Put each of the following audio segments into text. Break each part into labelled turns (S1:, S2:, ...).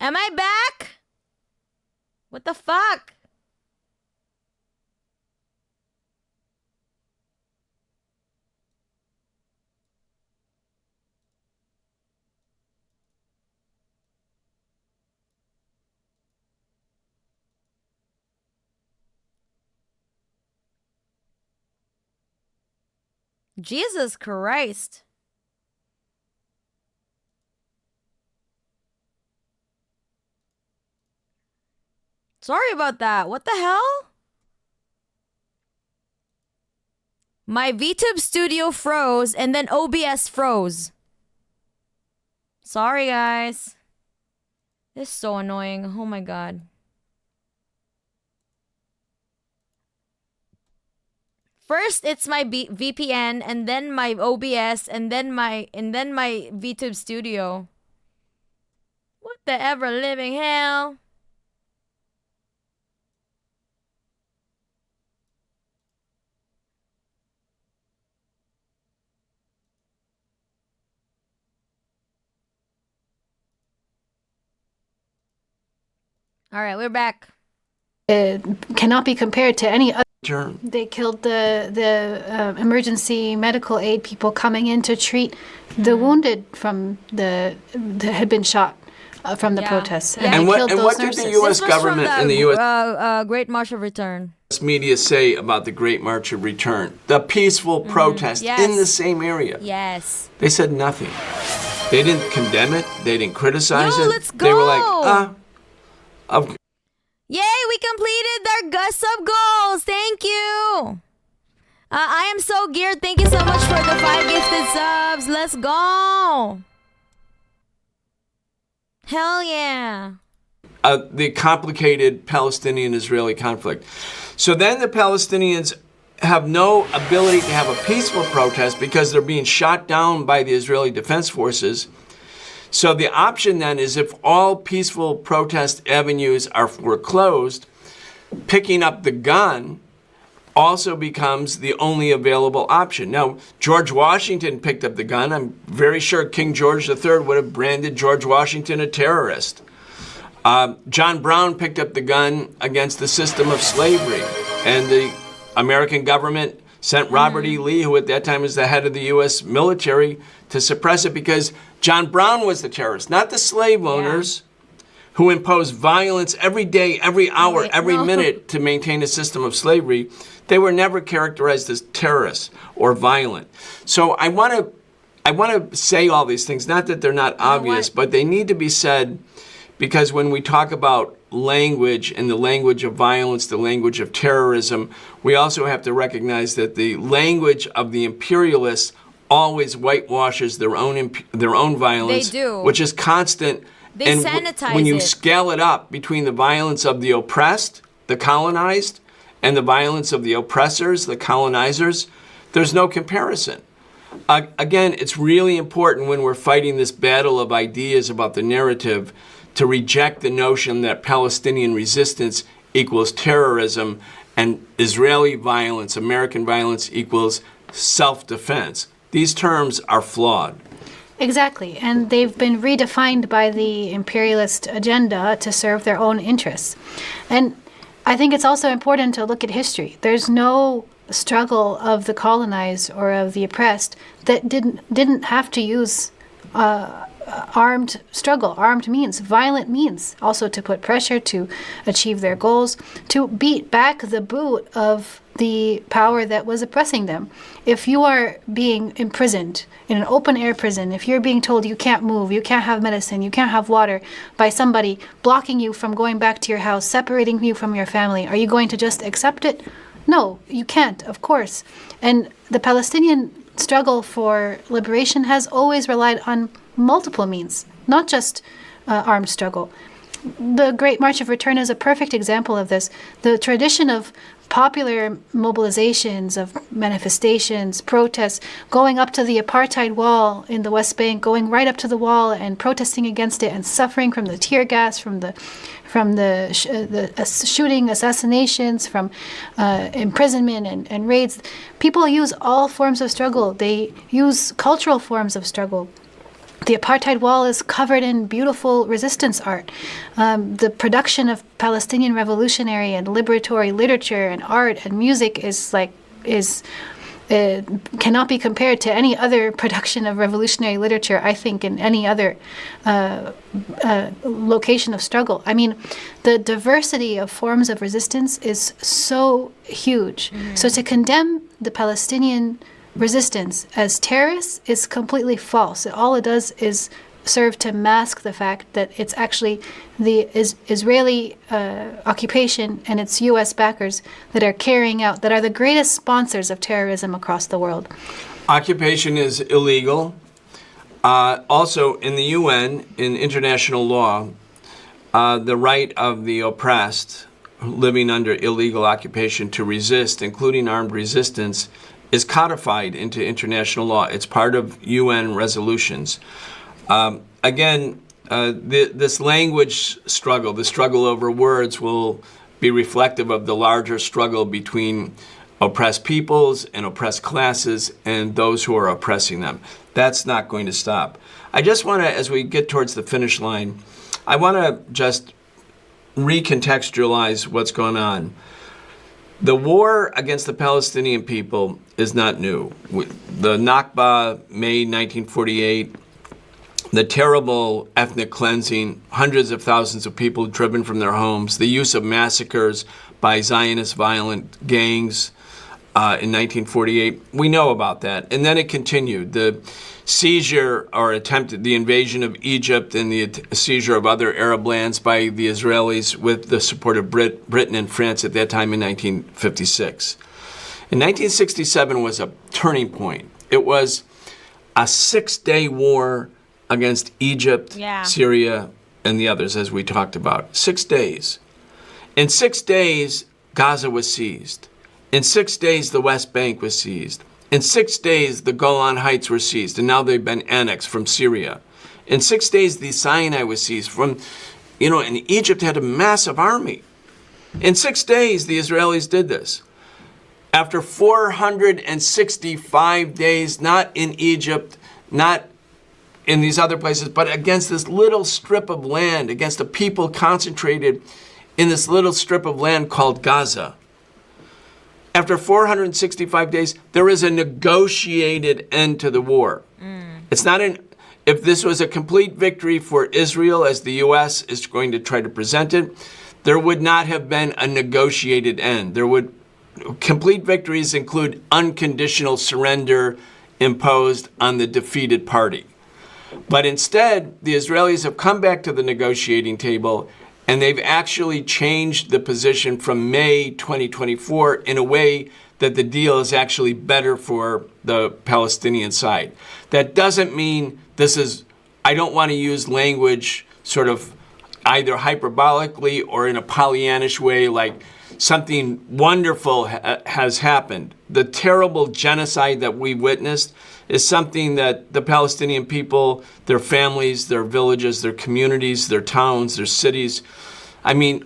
S1: Am I back? What the fuck? Jesus Christ. Sorry about that. What the hell? My VTube studio froze and then OBS froze. Sorry, guys. This is so annoying. Oh my god. First, it's my VPN, and then my OBS, and then my VTube studio. What the ever living hell? All right, we're back.
S2: It cannot be compared to any other.
S3: Sure.
S2: They killed the emergency medical aid people coming in to treat the wounded from that had been shot from the protests.
S1: Yeah.
S3: And
S2: they
S3: what
S2: killed those
S3: did the
S2: nurses.
S3: U.S.
S1: This was
S3: government
S1: from
S3: and the U.S.
S1: Great March of Return.
S3: media say about the Great March of Return? The peaceful protest
S1: Yes.
S3: in the same area.
S1: Yes.
S3: They said nothing. They didn't condemn it. They didn't criticize
S1: Yo,
S3: it.
S1: let's
S3: They were like,
S1: go. Yay, we completed our sub goals. Thank you. I am so geared. Thank you so much for the 5 gifted subs. Let's go. Hell yeah.
S3: the complicated Palestinian-Israeli conflict. So then the Palestinians have no ability to have a peaceful protest because they're being shot down by the Israeli Defense Forces. So the option then is, if all peaceful protest avenues were closed, picking up the gun also becomes the only available option. Now, George Washington picked up the gun. I'm very sure King George III would have branded George Washington a terrorist. John Brown picked up the gun against the system of slavery, and the American government sent Robert E. Lee, who at that time was the head of the U.S. military, to suppress it because John Brown was the terrorist, not the slave owners who imposed violence every day, every hour, every minute to maintain a system of slavery. They were never characterized as terrorists or violent. So I want to say all these things, not that they're not obvious, but they need to be said, because when we talk about language and the language of violence, the language of terrorism, we also have to recognize that the language of the imperialists always whitewashes their own violence,
S1: They do.
S3: which is constant.
S1: They
S3: and
S1: sanitize
S3: when you
S1: it.
S3: scale it up between the violence of the oppressed, the colonized, and the violence of the oppressors, the colonizers, there's no comparison. Again, it's really important when we're fighting this battle of ideas about the narrative to reject the notion that Palestinian resistance equals terrorism and Israeli violence, American violence equals self-defense. These terms are flawed.
S2: Exactly, and they've been redefined by the imperialist agenda to serve their own interests. And I think it's also important to look at history. There's no struggle of the colonized or of the oppressed that didn't have to use armed struggle, armed means, violent means, also to put pressure to achieve their goals, to beat back the boot of the power that was oppressing them. If you are being imprisoned in an open air prison, if you're being told you can't move, you can't have medicine, you can't have water, by somebody blocking you from going back to your house, separating you from your family, are you going to just accept it? No, you can't, of course. And the Palestinian struggle for liberation has always relied on multiple means, not just armed struggle. The Great March of Return is a perfect example of this. The tradition of popular mobilizations, of manifestations, protests, going up to the apartheid wall in the West Bank, going right up to the wall and protesting against it and suffering from the tear gas, from the shooting, assassinations, from imprisonment and raids. People use all forms of struggle. They use cultural forms of struggle. The apartheid wall is covered in beautiful resistance art. The production of Palestinian revolutionary and liberatory literature and art and music cannot be compared to any other production of revolutionary literature, I think, in any other location of struggle. I mean, the diversity of forms of resistance is so huge. So to condemn the Palestinian resistance as terrorists is completely false. All it does is serve to mask the fact that it's actually the Israeli occupation and its U.S. backers that are the greatest sponsors of terrorism across the world.
S3: Occupation is illegal. Also, in the UN, in international law, the right of the oppressed living under illegal occupation to resist, including armed resistance, is codified into international law. It's part of UN resolutions. This language struggle, the struggle over words, will be reflective of the larger struggle between oppressed peoples and oppressed classes and those who are oppressing them. That's not going to stop. I just want to, as we get towards the finish line, I want to just recontextualize what's going on. The war against the Palestinian people is not new. The Nakba, May 1948, the terrible ethnic cleansing, hundreds of thousands of people driven from their homes, the use of massacres by Zionist violent gangs in 1948. We know about that. And then it continued. The seizure or the invasion of Egypt and the seizure of other Arab lands by the Israelis with the support of Britain and France at that time in 1956. In 1967 was a turning point. It was a 6-day war against Egypt, Syria, and the others, as we talked about. 6 days. In 6 days, Gaza was seized. In 6 days, the West Bank was seized. In 6 days, the Golan Heights were seized, and now they've been annexed from Syria. In 6 days, the Sinai was seized and Egypt had a massive army. In 6 days, the Israelis did this. After 465 days, not in Egypt, not in these other places, but against this little strip of land, against the people concentrated in this little strip of land called Gaza. After 465 days, there is a negotiated end to the war. It's not if this was a complete victory for Israel, as the U.S. is going to try to present it, there would not have been a negotiated end. Complete victories include unconditional surrender imposed on the defeated party. But instead, the Israelis have come back to the negotiating table, and they've actually changed the position from May 2024 in a way that the deal is actually better for the Palestinian side. That doesn't mean I don't want to use language sort of either hyperbolically or in a Pollyannish way, like something wonderful has happened. The terrible genocide that we witnessed is something that the Palestinian people, their families, their villages, their communities, their towns, their cities,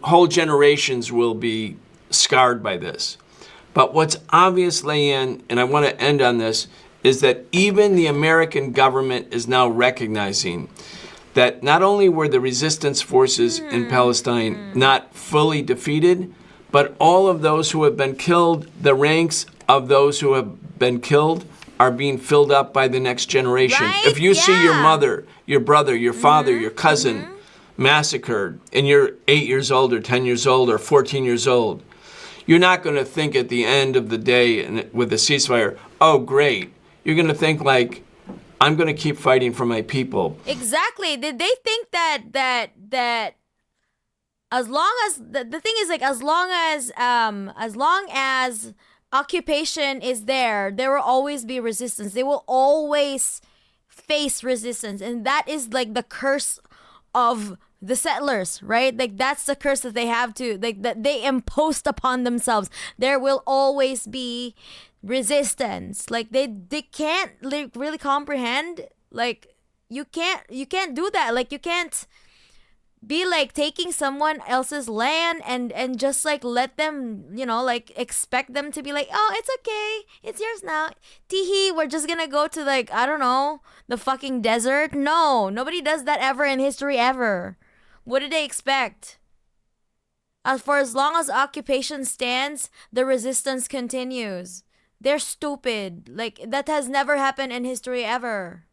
S3: whole generations will be scarred by this. But what's obvious, Leanne, and I want to end on this, is that even the American government is now recognizing that not only were the resistance forces in Palestine not fully defeated, but all of those who have been killed, the ranks of those who have been killed are being filled up by the next generation.
S1: Right?
S3: If you see your mother, your brother, your father, your cousin massacred, and you're 8 years old or 10 years old or 14 years old, you're not going to think at the end of the day with the ceasefire, oh, great. You're going to think like, I'm going to keep fighting for my people.
S1: Exactly. Did they think that as long as the thing is, like, as long as occupation is there will always be resistance. They will always face resistance, and that is like the curse of the settlers, right? Like, that's the curse that they have to, like, that they imposed upon themselves. There will always be resistance. Like, they can't really comprehend, like, you can't do that. Like, you can't be like taking someone else's land and just like let them, like expect them to be like, oh, it's okay, it's yours now, teehee, we're just gonna go to like, I don't know, the fucking desert. No, nobody does that ever in history ever. What did they expect? For as long as occupation stands, the resistance continues. They're stupid. Like, that has never happened in history ever.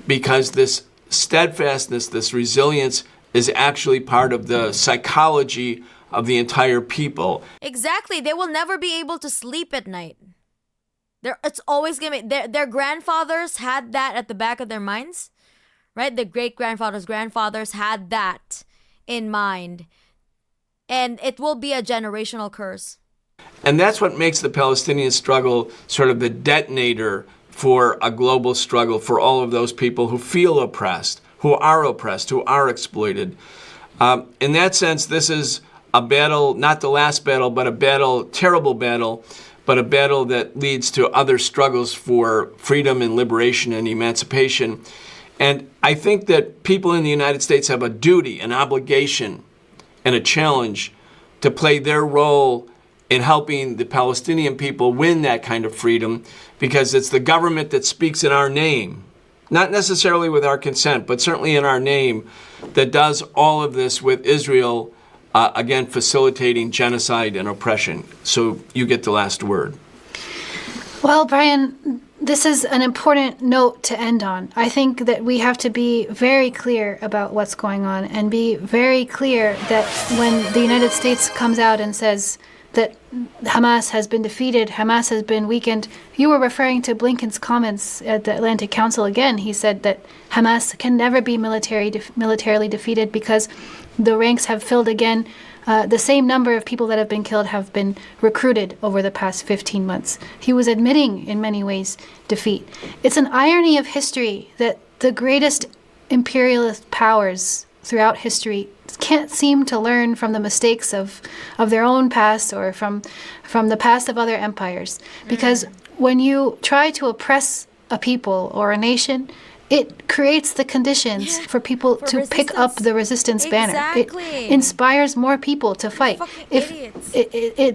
S3: Because this steadfastness, this resilience is actually part of the psychology of the entire people.
S1: Exactly. They will never be able to sleep at night. It's always going to be... Their grandfathers had that at the back of their minds, right? Their grandfathers had that in mind. And it will be a generational curse.
S3: And that's what makes the Palestinian struggle sort of the detonator for a global struggle for all of those people who feel oppressed, who are exploited. In that sense, this is a battle, not the last battle, but a battle, terrible battle, but a battle that leads to other struggles for freedom and liberation and emancipation. And I think that people in the United States have a duty, an obligation, and a challenge to play their role in helping the Palestinian people win that kind of freedom, because it's the government that speaks in our name, not necessarily with our consent, but certainly in our name, that does all of this with Israel, again, facilitating genocide and oppression. So you get the last word.
S2: Well, Brian, this is an important note to end on. I think that we have to be very clear about what's going on and be very clear that when the United States comes out and says that Hamas has been defeated, Hamas has been weakened, you were referring to Blinken's comments at the Atlantic Council again. He said that Hamas can never be militarily defeated because the ranks have filled again. The same number of people that have been killed have been recruited over the past 15 months. He was admitting, in many ways, defeat. It's an irony of history that the greatest imperialist powers throughout history can't seem to learn from the mistakes of their own past or from the past of other empires. Because when you try to oppress a people or a nation, it creates the conditions for people to pick up the resistance banner.
S1: Exactly.
S2: It inspires more people to fight.
S1: Idiots.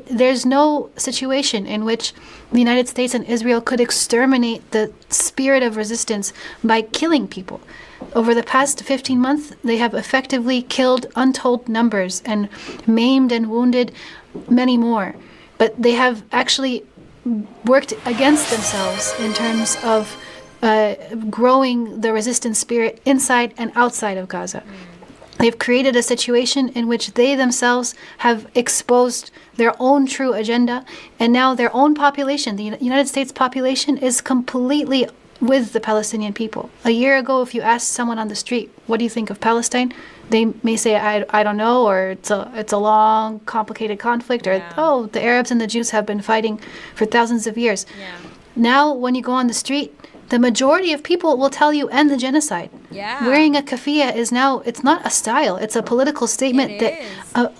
S2: There's no situation in which the United States and Israel could exterminate the spirit of resistance by killing people. Over the past 15 months, they have effectively killed untold numbers and maimed and wounded many more. But they have actually worked against themselves in terms of growing the resistance spirit inside and outside of Gaza. They've created a situation in which they themselves have exposed their own true agenda, and now their own population, the United States population, is completely with the Palestinian people. A year ago, if you asked someone on the street, what do you think of Palestine? They may say, I don't know, or it's a long, complicated conflict, or, oh, the Arabs and the Jews have been fighting for thousands of years.
S1: Yeah.
S2: Now, when you go on the street, the majority of people will tell you end the genocide.
S1: Yeah.
S2: Wearing a keffiyeh is now, it's not a style, it's a political statement that
S1: is.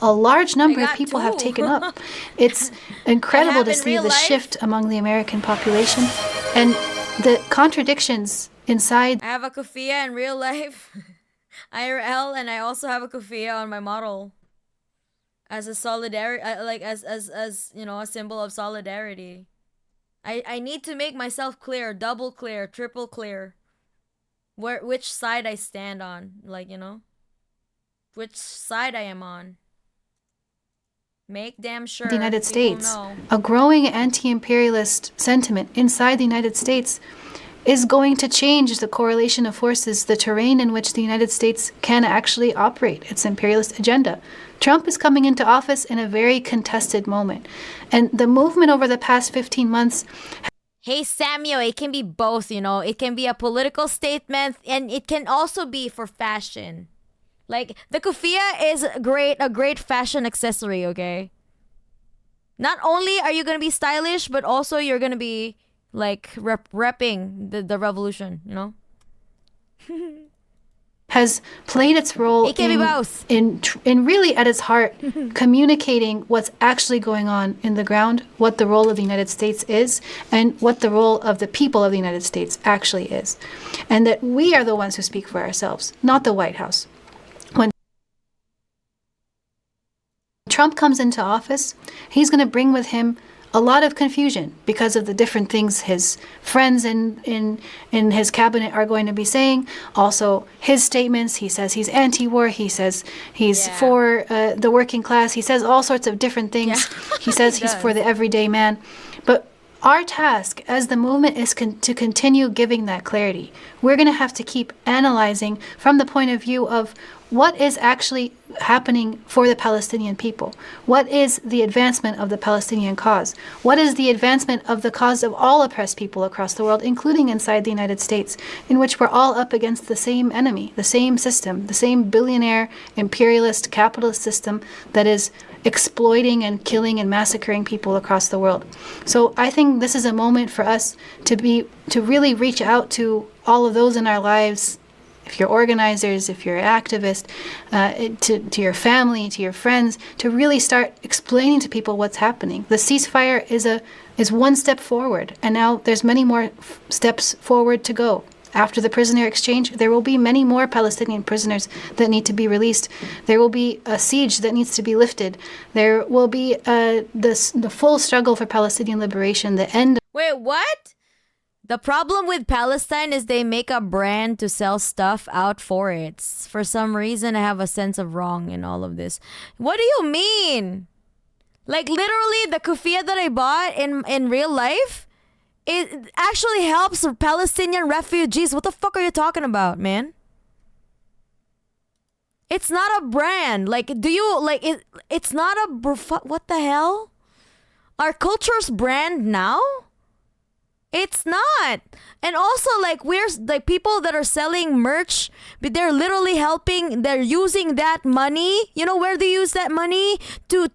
S2: a large number
S1: I
S2: of
S1: got
S2: people have
S1: two.
S2: taken up. It's incredible to
S1: in
S2: see
S1: real
S2: the
S1: life.
S2: shift among the American population and the contradictions inside.
S1: I have a keffiyeh in real life, IRL, and I also have a keffiyeh on my model as a solidarity, like as a symbol of solidarity. I need to make myself clear, double clear, triple clear, which side I stand on, which side I am on. Make damn sure
S2: The United
S1: people
S2: States,
S1: know.
S2: a growing anti-imperialist sentiment inside the United States is going to change the correlation of forces, the terrain in which the United States can actually operate its imperialist agenda. Trump is coming into office in a very contested moment. And the movement over the past 15 months...
S1: Hey, Samuel, it can be both, It can be a political statement, and it can also be for fashion. Like, the keffiyeh is a great fashion accessory, okay? Not only are you going to be stylish, but also you're going to be, repping the revolution,
S2: has played its role
S1: It can be both.
S2: in really at its heart communicating what's actually going on in the ground, what the role of the United States is, and what the role of the people of the United States actually is. And that we are the ones who speak for ourselves, not the White House. Trump comes into office, he's going to bring with him a lot of confusion because of the different things his friends in his cabinet are going to be saying. Also, his statements, he says he's anti-war, he says he's for the working class, he says all sorts of different things. He says he's for the everyday man. But our task as the movement is to continue giving that clarity. We're going to have to keep analyzing from the point of view of what is actually happening for the Palestinian people. What is the advancement of the Palestinian cause? What is the advancement of the cause of all oppressed people across the world, including inside the United States, in which we're all up against the same enemy, the same system, the same billionaire, imperialist, capitalist system that is exploiting and killing and massacring people across the world. So I think this is a moment for us to really reach out to all of those in our lives. If you're organizers, if you're an activist, to your family, to your friends, to really start explaining to people what's happening. The ceasefire is one step forward, and now there's many more steps forward to go. After the prisoner exchange, there will be many more Palestinian prisoners that need to be released. There will be a siege that needs to be lifted. There will be the full struggle for Palestinian liberation, the end.
S1: Wait, what? The problem with Palestine is they make a brand to sell stuff out for it. For some reason, I have a sense of wrong in all of this. What do you mean? Like, literally, the kufiya that I bought in real life, it actually helps Palestinian refugees. What the fuck are you talking about, man? It's not a brand. Like, do you, like, it's not a, what the hell? Our culture's brand now? It's not. And also, like, we're like people that are selling merch, but they're literally helping. They're using that money. You know where they use that money to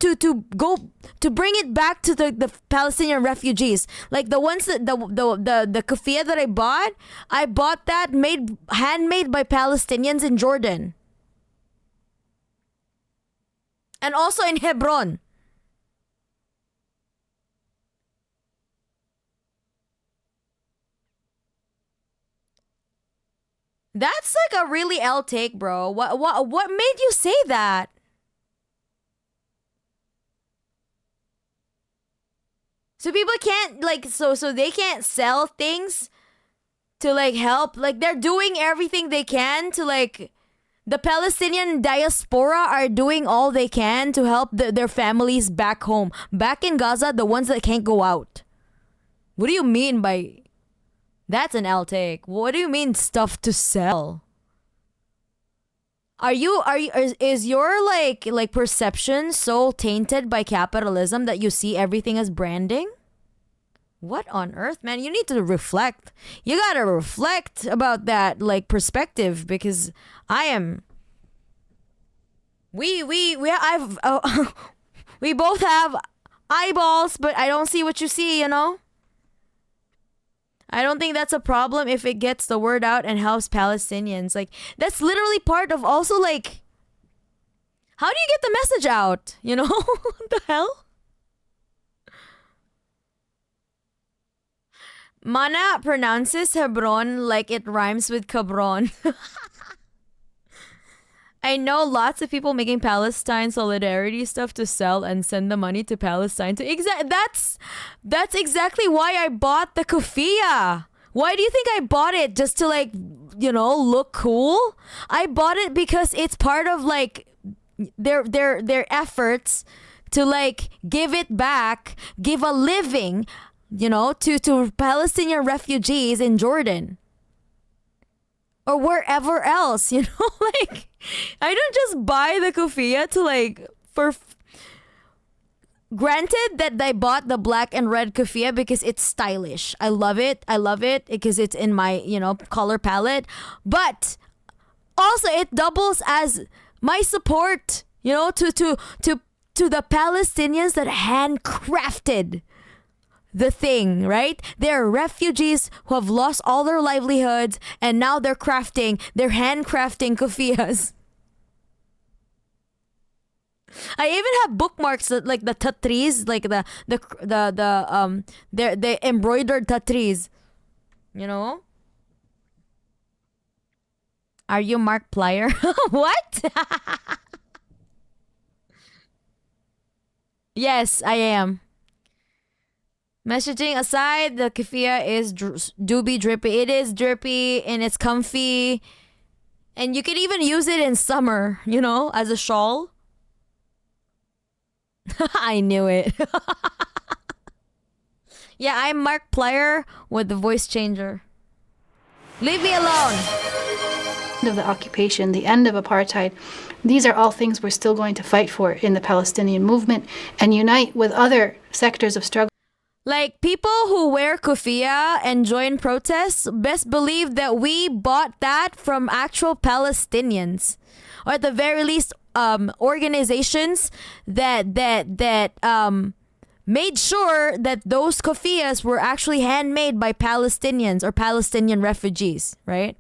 S1: go to bring it back to the Palestinian refugees. Like the ones that the kufiya that I bought that handmade by Palestinians in Jordan, and also in Hebron. That's like a really L take, bro. What made you say that? So people can't like so they can't sell things to like help. Like they're doing everything they can to like the Palestinian diaspora are doing all they can to help their families back home. Back in Gaza, the ones that can't go out. What do you mean by that's an L take? What do you mean stuff to sell? Is your like perception so tainted by capitalism that you see everything as branding? What on earth, man? You need to reflect. You gotta reflect about that like perspective because I am. We both have eyeballs, but I don't see what you see. You know. I don't think that's a problem if it gets the word out and helps Palestinians. Like, that's literally part of also, like, how do you get the message out? You know? What the hell? Mana pronounces Hebron like it rhymes with cabron. I know lots of people making Palestine solidarity stuff to sell and send the money to Palestine. That's exactly why I bought the kufiya. Why do you think I bought it? Just to like, you know, look cool? I bought it because it's part of like their efforts to like give it back, give a living, you know, to Palestinian refugees in Jordan. Or wherever else, you know, like I don't just buy the kufiya to like granted that I bought the black and red kufiya because it's stylish. I love it because it's in my, you know, color palette. But also it doubles as my support, you know, to the Palestinians that handcrafted the thing, right? They're refugees who have lost all their livelihoods and now they're handcrafting kufiyas. I even have bookmarks that, like the tatris, like the embroidered tatris. You know? Are you Mark Plyer? What? Yes, I am. Messaging aside, the keffiyeh is do be drippy. It is drippy and it's comfy. And you can even use it in summer, as a shawl. I knew it. Yeah, I'm Mark Plyer with the voice changer. Leave me alone.
S2: Of the occupation, the end of apartheid. These are all things we're still going to fight for in the Palestinian movement and unite with other sectors of struggle.
S1: Like, people who wear keffiyeh and join protests, best believe that we bought that from actual Palestinians, or at the very least, organizations that made sure that those keffiyehs were actually handmade by Palestinians or Palestinian refugees, right?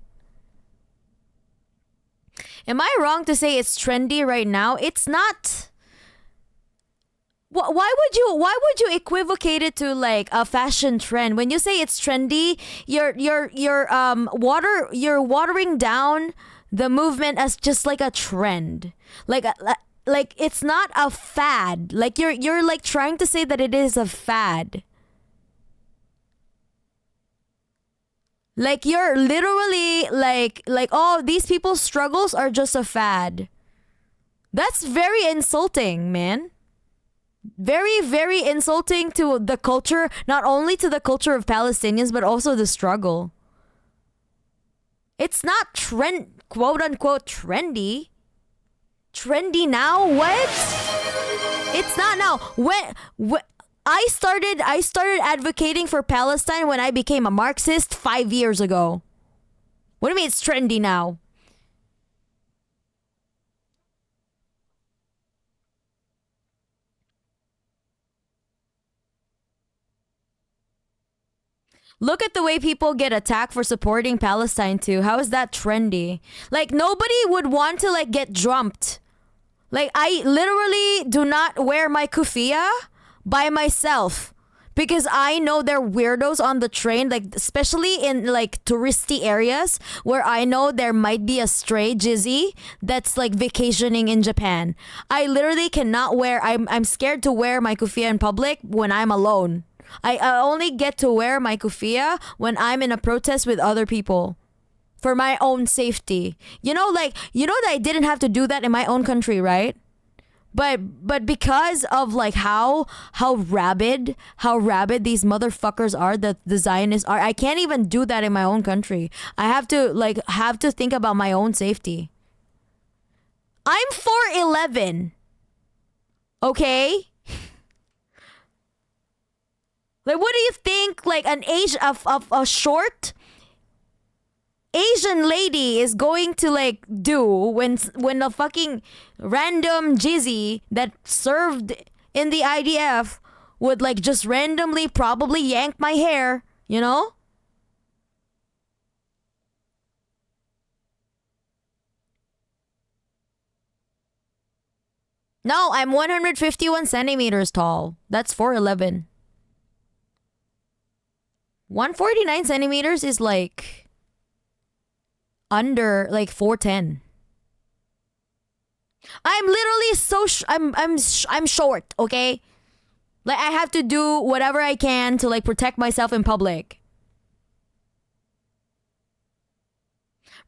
S1: Am I wrong to say it's trendy right now? It's not. Why would you equivocate it to like a fashion trend? When you say it's trendy, you're watering down the movement as just like a trend. Like it's not a fad. Like you're like trying to say that it is a fad. Like you're literally like oh, these people's struggles are just a fad. That's very insulting, man. Very, very insulting to the culture, not only to the culture of Palestinians, but also the struggle. It's not quote unquote trendy. Trendy now? What? It's not now. When I started advocating for Palestine when I became a Marxist 5 years ago. What do you mean it's trendy now? Look at the way people get attacked for supporting Palestine too. How is that trendy? Like nobody would want to like get jumped. Like I literally do not wear my keffiyeh by myself because I know there are weirdos on the train, like especially in like touristy areas where I know there might be a stray jizzy that's like vacationing in Japan. I literally cannot wear. I'm scared to wear my keffiyeh in public when I'm alone. I only get to wear my keffiyeh when I'm in a protest with other people for my own safety. That I didn't have to do that in my own country, right? But because of like how rabid these motherfuckers are, that the Zionists are, I can't even do that in my own country. I have to think about my own safety. I'm 4'11". Okay? Like, what do you think? Like an a short Asian lady is going to like do when a fucking random jizzy that served in the IDF would like just randomly probably yank my hair, No, I'm 151 centimeters tall. That's 4'11". 149 centimeters is like under like 4'10". I'm literally I'm short, okay? Like I have to do whatever I can to like protect myself in public.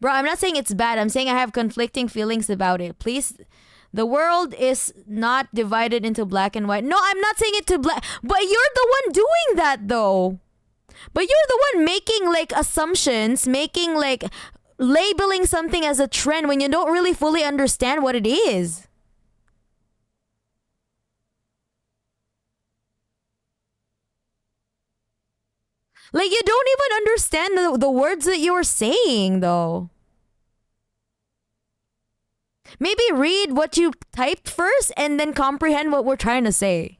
S1: Bro, I'm not saying it's bad. I'm saying I have conflicting feelings about it. Please, the world is not divided into black and white. No, I'm not saying it to black, but you're the one doing that though. But you're the one making like assumptions, making like labeling something as a trend when you don't really fully understand what it is. Like you don't even understand the words that you're saying though. Maybe read what you typed first and then comprehend what we're trying to say.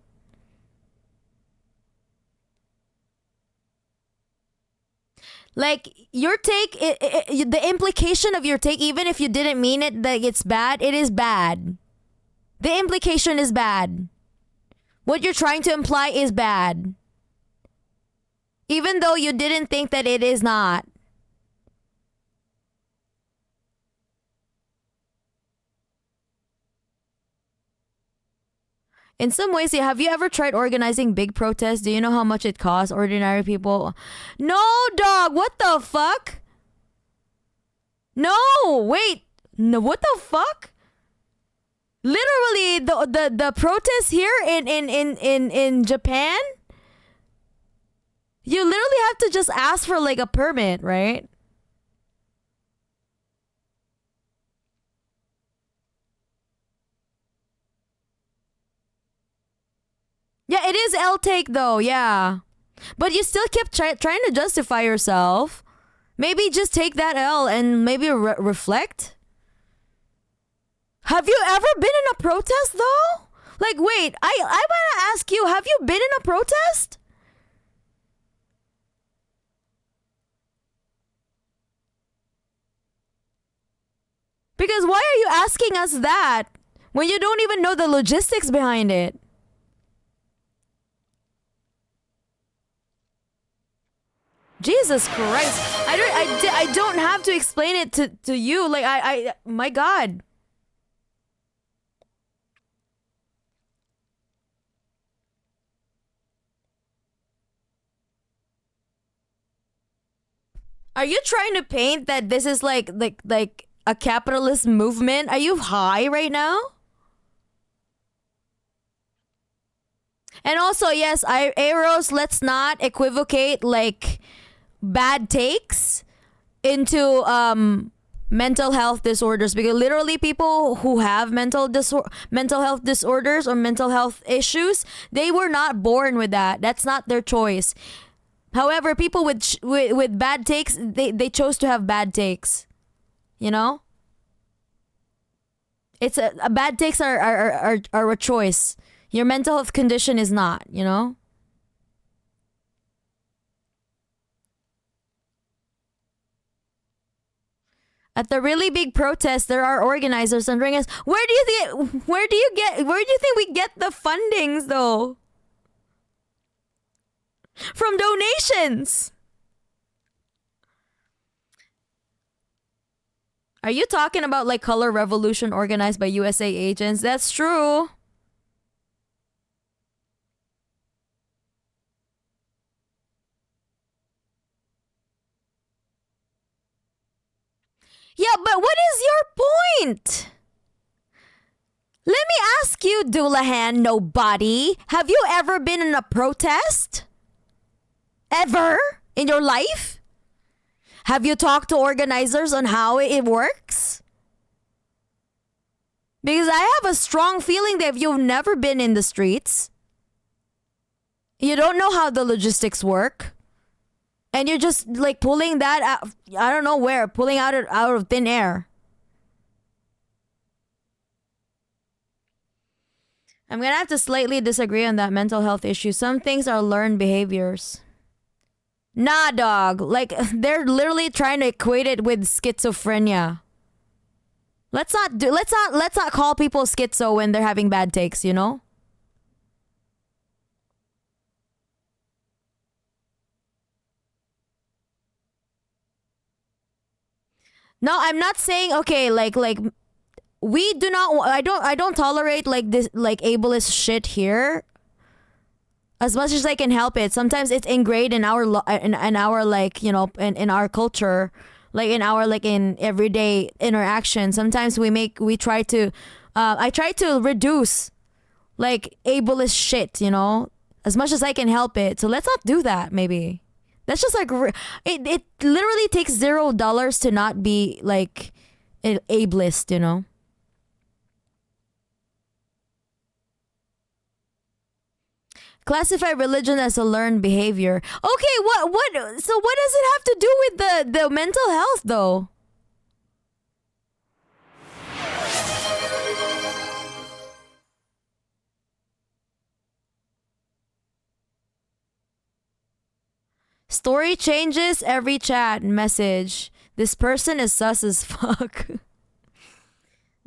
S1: Like your take, the implication of your take, even if you didn't mean it, that it's bad, it is bad. The implication is bad. What you're trying to imply is bad. Even though you didn't think that it is not. In some ways, yeah, have you ever tried organizing big protests? Do you know how much it costs ordinary people? No, dog. What the fuck? No, wait. No, what the fuck? Literally, the protests here in Japan, you literally have to just ask for like a permit, right? Yeah, it is L take though, yeah. But you still kept trying to justify yourself. Maybe just take that L and maybe reflect. Have you ever been in a protest though? Like, wait, I want to ask you, have you been in a protest? Because why are you asking us that when you don't even know the logistics behind it? Jesus Christ. I don't have to explain it to you. Like, my God. Are you trying to paint that this is like a capitalist movement? Are you high right now? And also, yes, Eros, let's not equivocate like bad takes into mental health disorders, because literally people who have mental health disorders or mental health issues, they were not born with that. That's not their choice. However, people with bad takes, they chose to have bad takes. You know? It's a bad takes are a choice. Your mental health condition is not, you know? At the really big protests, there are organizers wondering us, where do you think we get the fundings though? From donations. Are you talking about like Color Revolution organized by USA agents? That's true. Yeah, but what is your point? Let me ask you, Doulahan Nobody. Have you ever been in a protest? Ever in your life? Have you talked to organizers on how it works? Because I have a strong feeling that if you've never been in the streets, you don't know how the logistics work, and you're just like pulling that out, I don't know where, pulling out of thin air. I'm gonna have to slightly disagree on that mental health issue. Some things are learned behaviors. Nah, dog. Like, they're literally trying to equate it with schizophrenia. Let's not call people schizo when they're having bad takes, you know? No, I'm not saying okay, like we do not I don't tolerate like this like ableist shit here. As much as I can help it. Sometimes it's ingrained in our in our like, you know, in our culture, like in our like in everyday interaction. Sometimes we try to I try to reduce like ableist shit, you know, as much as I can help it. So let's not do that. Maybe that's just like it literally takes $0 to not be like ableist, you know. Classify religion as a learned behavior. Okay, what so what does it have to do with the mental health though? Story changes every chat message. This person is sus as fuck.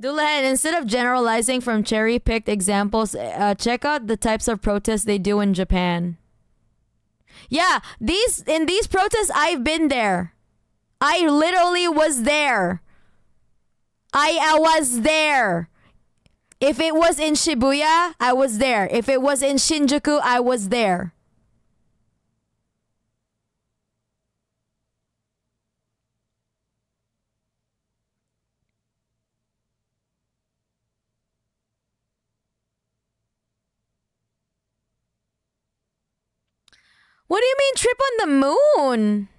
S1: Doulahan, instead of generalizing from cherry-picked examples, check out the types of protests they do in Japan. Yeah, in these protests, I've been there. I literally was there. I was there. If it was in Shibuya, I was there. If it was in Shinjuku, I was there. What do you mean trip on the moon?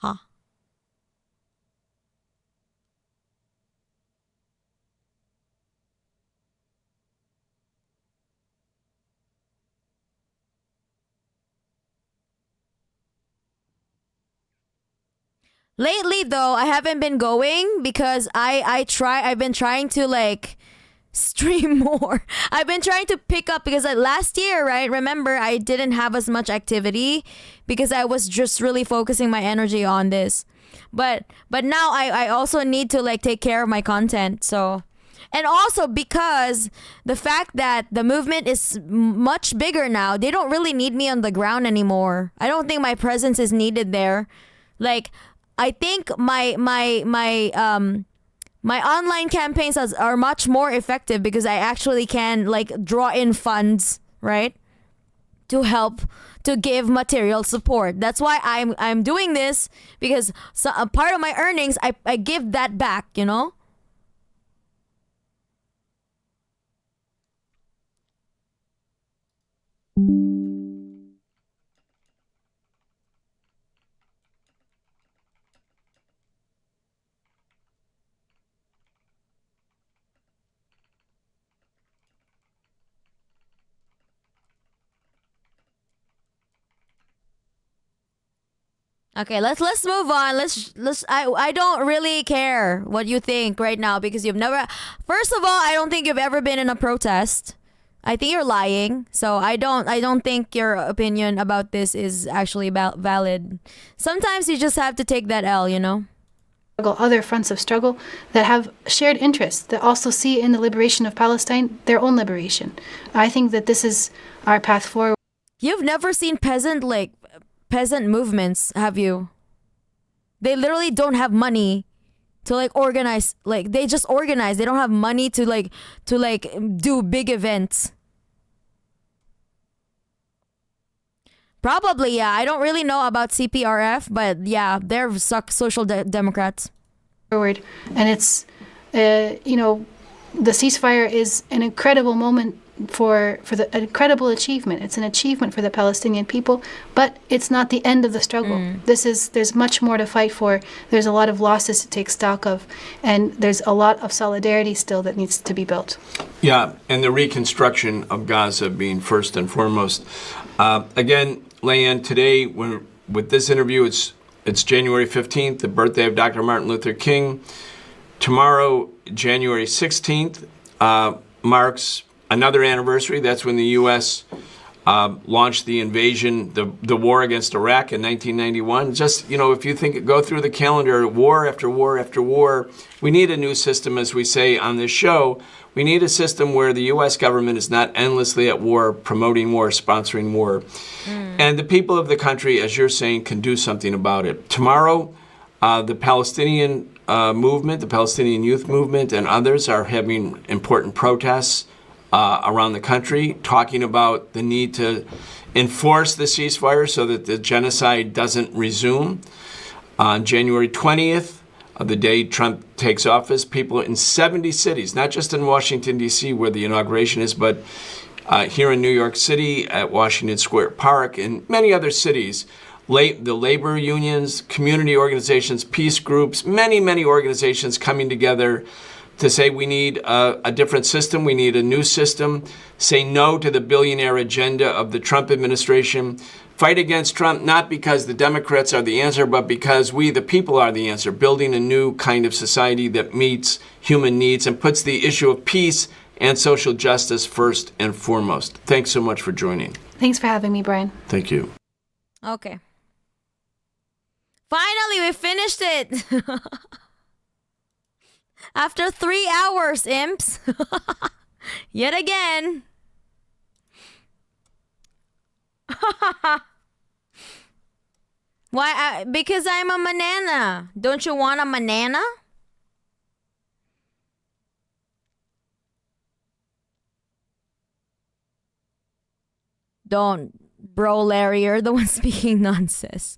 S1: Huh. Lately though, I haven't been going because I've been trying to like stream more. I've been trying to pick up because last year, right? Remember, I didn't have as much activity because I was just really focusing my energy on this. But now I also need to like take care of my content. So, and also because the fact that the movement is much bigger now, they don't really need me on the ground anymore. I don't think my presence is needed there. Like I think my online campaigns are much more effective because I actually can like draw in funds, right? To help to give material support. That's why I'm doing this because a part of my earnings I give that back, you know? Okay, let's move on. Let's I don't really care what you think right now because you've never. First of all, I don't think you've ever been in a protest. I think you're lying. So I don't think your opinion about this is actually valid. Sometimes you just have to take that L, you know?
S2: Other fronts of struggle that have shared interests that also see in the liberation of Palestine their own liberation. I think that this is our path forward.
S1: You've never seen peasant movements, have you? They literally don't have money to like organize. Like they just organize. They don't have money to do big events. Probably, yeah. I don't really know about CPRF, but yeah, they're social democrats.
S2: Forward, and it's the ceasefire is an incredible moment for the an incredible achievement. It's an achievement for the Palestinian people, but it's not the end of the struggle. There's much more to fight for. There's a lot of losses to take stock of, and there's a lot of solidarity still that needs to be built.
S3: Yeah, and the reconstruction of Gaza being first and foremost. Again, Leanne, today with this interview, it's January 15th, the birthday of Dr. Martin Luther King. Tomorrow, January 16th, marks another anniversary. That's when the U.S. Launched the invasion, the war against Iraq in 1991. Just, if you go through the calendar, war after war after war, we need a new system, as we say on this show. We need a system where the U.S. government is not endlessly at war, promoting war, sponsoring war. And the people of the country, as you're saying, can do something about it. Tomorrow, the Palestinian movement, the Palestinian youth movement, and others are having important protests around the country, talking about the need to enforce the ceasefire so that the genocide doesn't resume. On January 20th, the day Trump takes office, people in 70 cities, not just in Washington, D.C., where the inauguration is, but here in New York City, at Washington Square Park, and many other cities, the labor unions, community organizations, peace groups, many, many organizations coming together to say we need a different system, we need a new system, say no to the billionaire agenda of the Trump administration, fight against Trump not because the Democrats are the answer, but because we, the people, are the answer, building a new kind of society that meets human needs and puts the issue of peace and social justice first and foremost. Thanks so much for joining.
S2: Thanks for having me, Brian.
S3: Thank you.
S1: Okay. Finally, we finished it. After 3 hours, imps. Yet again. Why? Because I'm a banana. Don't you want a banana? Don't, bro, Larry. You're the one speaking nonsense.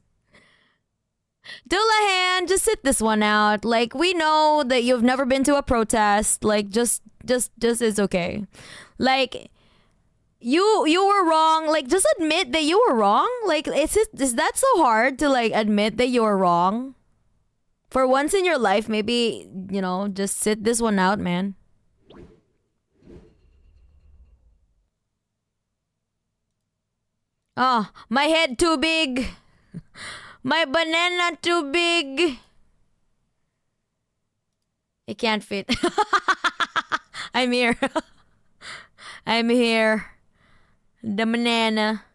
S1: Dullahan, just sit this one out. Like, we know that you've never been to a protest. Like, just it's okay. Like, you were wrong. Like, just admit that you were wrong. Like, is that so hard to like admit that you were wrong? For once in your life, maybe, just sit this one out, man. Oh, my head too big. My banana too big. It can't fit. I'm here. I'm here. The banana.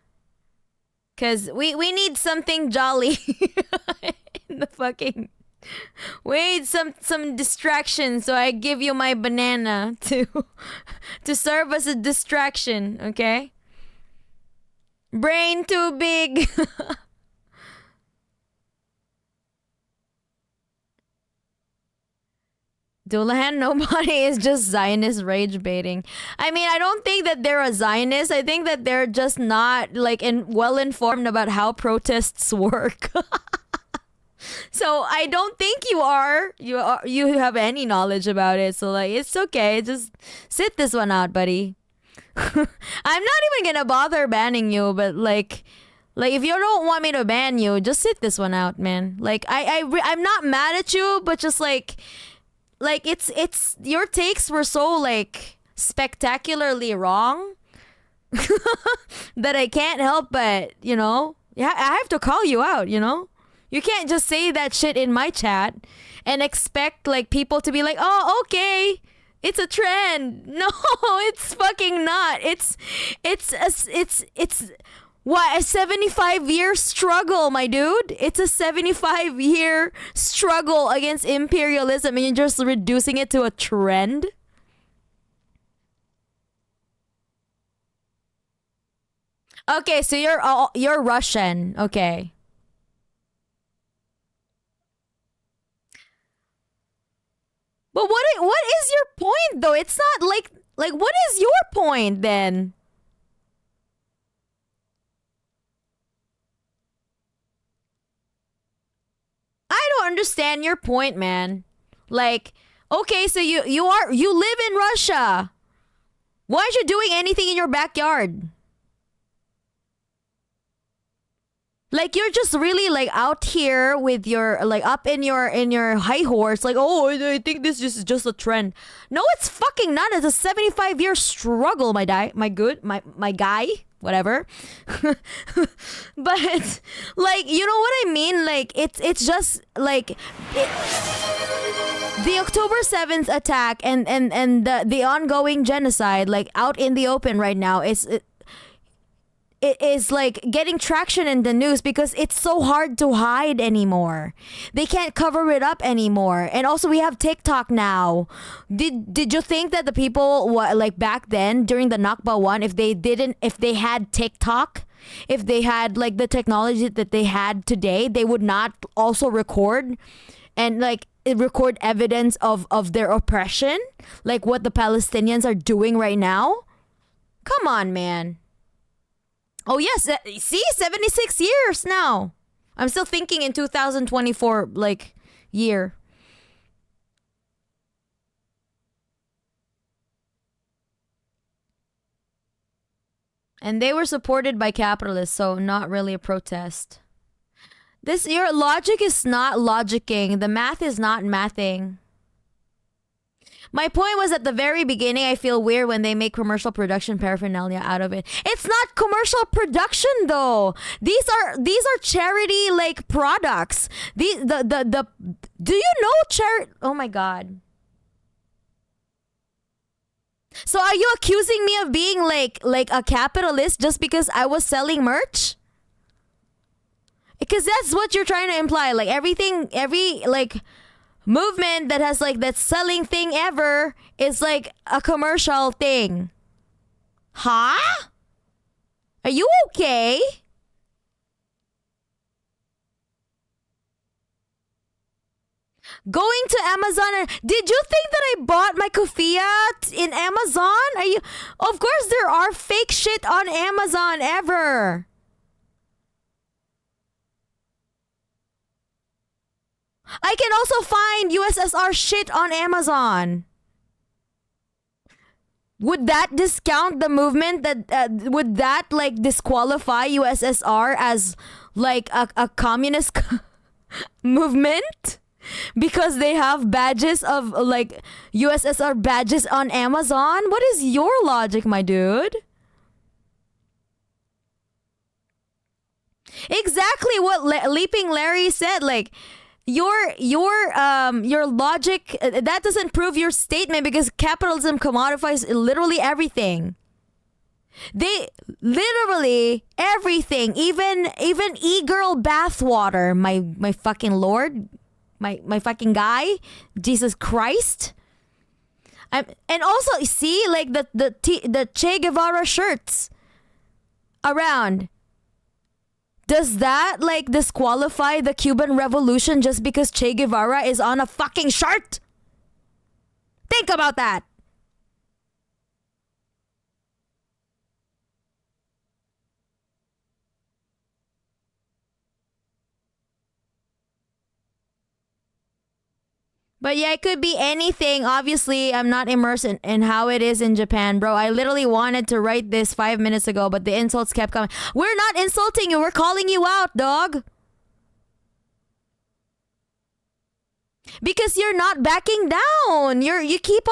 S1: Cause we need something jolly in the fucking. We need some distraction, so I give you my banana to serve as a distraction, okay? Brain too big. Dullahan, nobody is just Zionist rage baiting. I mean, I don't think that they're a Zionist. I think that they're just not like well informed about how protests work. So I don't think you are. You have any knowledge about it. So like, it's okay. Just sit this one out, buddy. I'm not even gonna bother banning you, but like if you don't want me to ban you, just sit this one out, man. Like I'm not mad at you, but just like it's your takes were so like spectacularly wrong that I can't help but yeah, I have to call you out. You can't just say that shit in my chat and expect like people to be like, oh, okay, it's a trend. No, it's fucking not. It's what, a 75-year struggle, my dude. It's a 75-year struggle against imperialism, and you're just reducing it to a trend. Okay, so you're Russian. Okay. But what is your point though? It's not like what is your point then? I don't understand your point, man. Like, okay, so you live in Russia. Why aren't you doing anything in your backyard? Like, you're just really like out here with your like up in your high horse, like, oh, I think this is just a trend. No, it's fucking not. It's a 75-year struggle, my guy, whatever. But like, you know what I mean? Like, it's just like the October 7th attack and the ongoing genocide, like out in the open right now, it is like getting traction in the news because it's so hard to hide anymore. They can't cover it up anymore. And also we have TikTok now. Did you think that the people like back then during the Nakba one, if they had TikTok, if they had like the technology that they had today, they would not also record and like record evidence of their oppression, like what the Palestinians are doing right now? Come on, man. Oh yes, see, 76 years now. I'm still thinking in 2024 like year. And they were supported by capitalists, so not really a protest. Your logic is not logicking. The math is not mathing. My point was at the very beginning, I feel weird when they make commercial production paraphernalia out of it. It's not commercial production though. These are charity like products. Do you know charity? Oh my god. So are you accusing me of being like a capitalist just because I was selling merch? Because that's what you're trying to imply. Like every like movement that has like that selling thing ever is like a commercial thing. Huh? Are you okay? Going to Amazon and did you think that I bought my kufiya in Amazon? Are you? Of course, there are fake shit on Amazon ever. I can also find USSR shit on Amazon. Would that discount the movement? That would that like disqualify USSR as like a communist movement? Because they have badges of like USSR badges on Amazon? What is your logic, my dude? Exactly what Leaping Larry said. Like your logic that doesn't prove your statement because capitalism commodifies literally everything. They literally everything, even e-girl bathwater. My fucking lord. My fucking guy, Jesus Christ. And also see like the Che Guevara shirts around. Does that like disqualify the Cuban Revolution just because Che Guevara is on a fucking shirt? Think about that. But yeah, it could be anything. Obviously, I'm not immersed in how it is in Japan, bro. I literally wanted to write this 5 minutes ago, but the insults kept coming. We're not insulting you. We're calling you out, dog. Because you're not backing down. You keep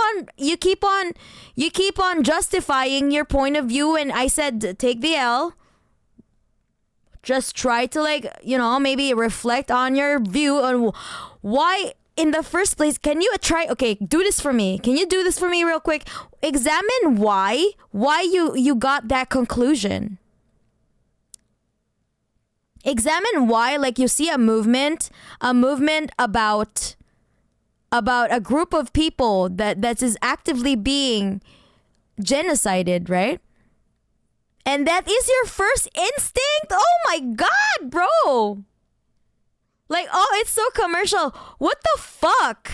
S1: on justifying your point of view, and I said take the L. Just try to like, maybe reflect on your view on why in the first place. Can you try, okay, do this for me. Can you do this for me real quick? Examine why you got that conclusion. Examine why, like you see a movement about a group of people that is actively being genocided, right? And that is your first instinct? Oh my god, bro. Like, oh, it's so commercial. What the fuck?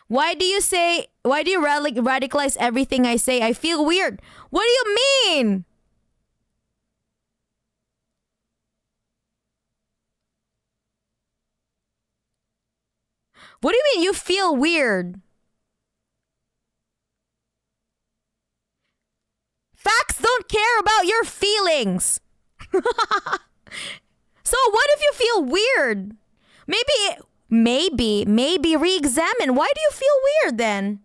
S1: Why do you radicalize everything I say? I feel weird. What do you mean? What do you mean you feel weird? Facts don't care about your feelings. So what if you feel weird? Maybe re-examine. Why do you feel weird then?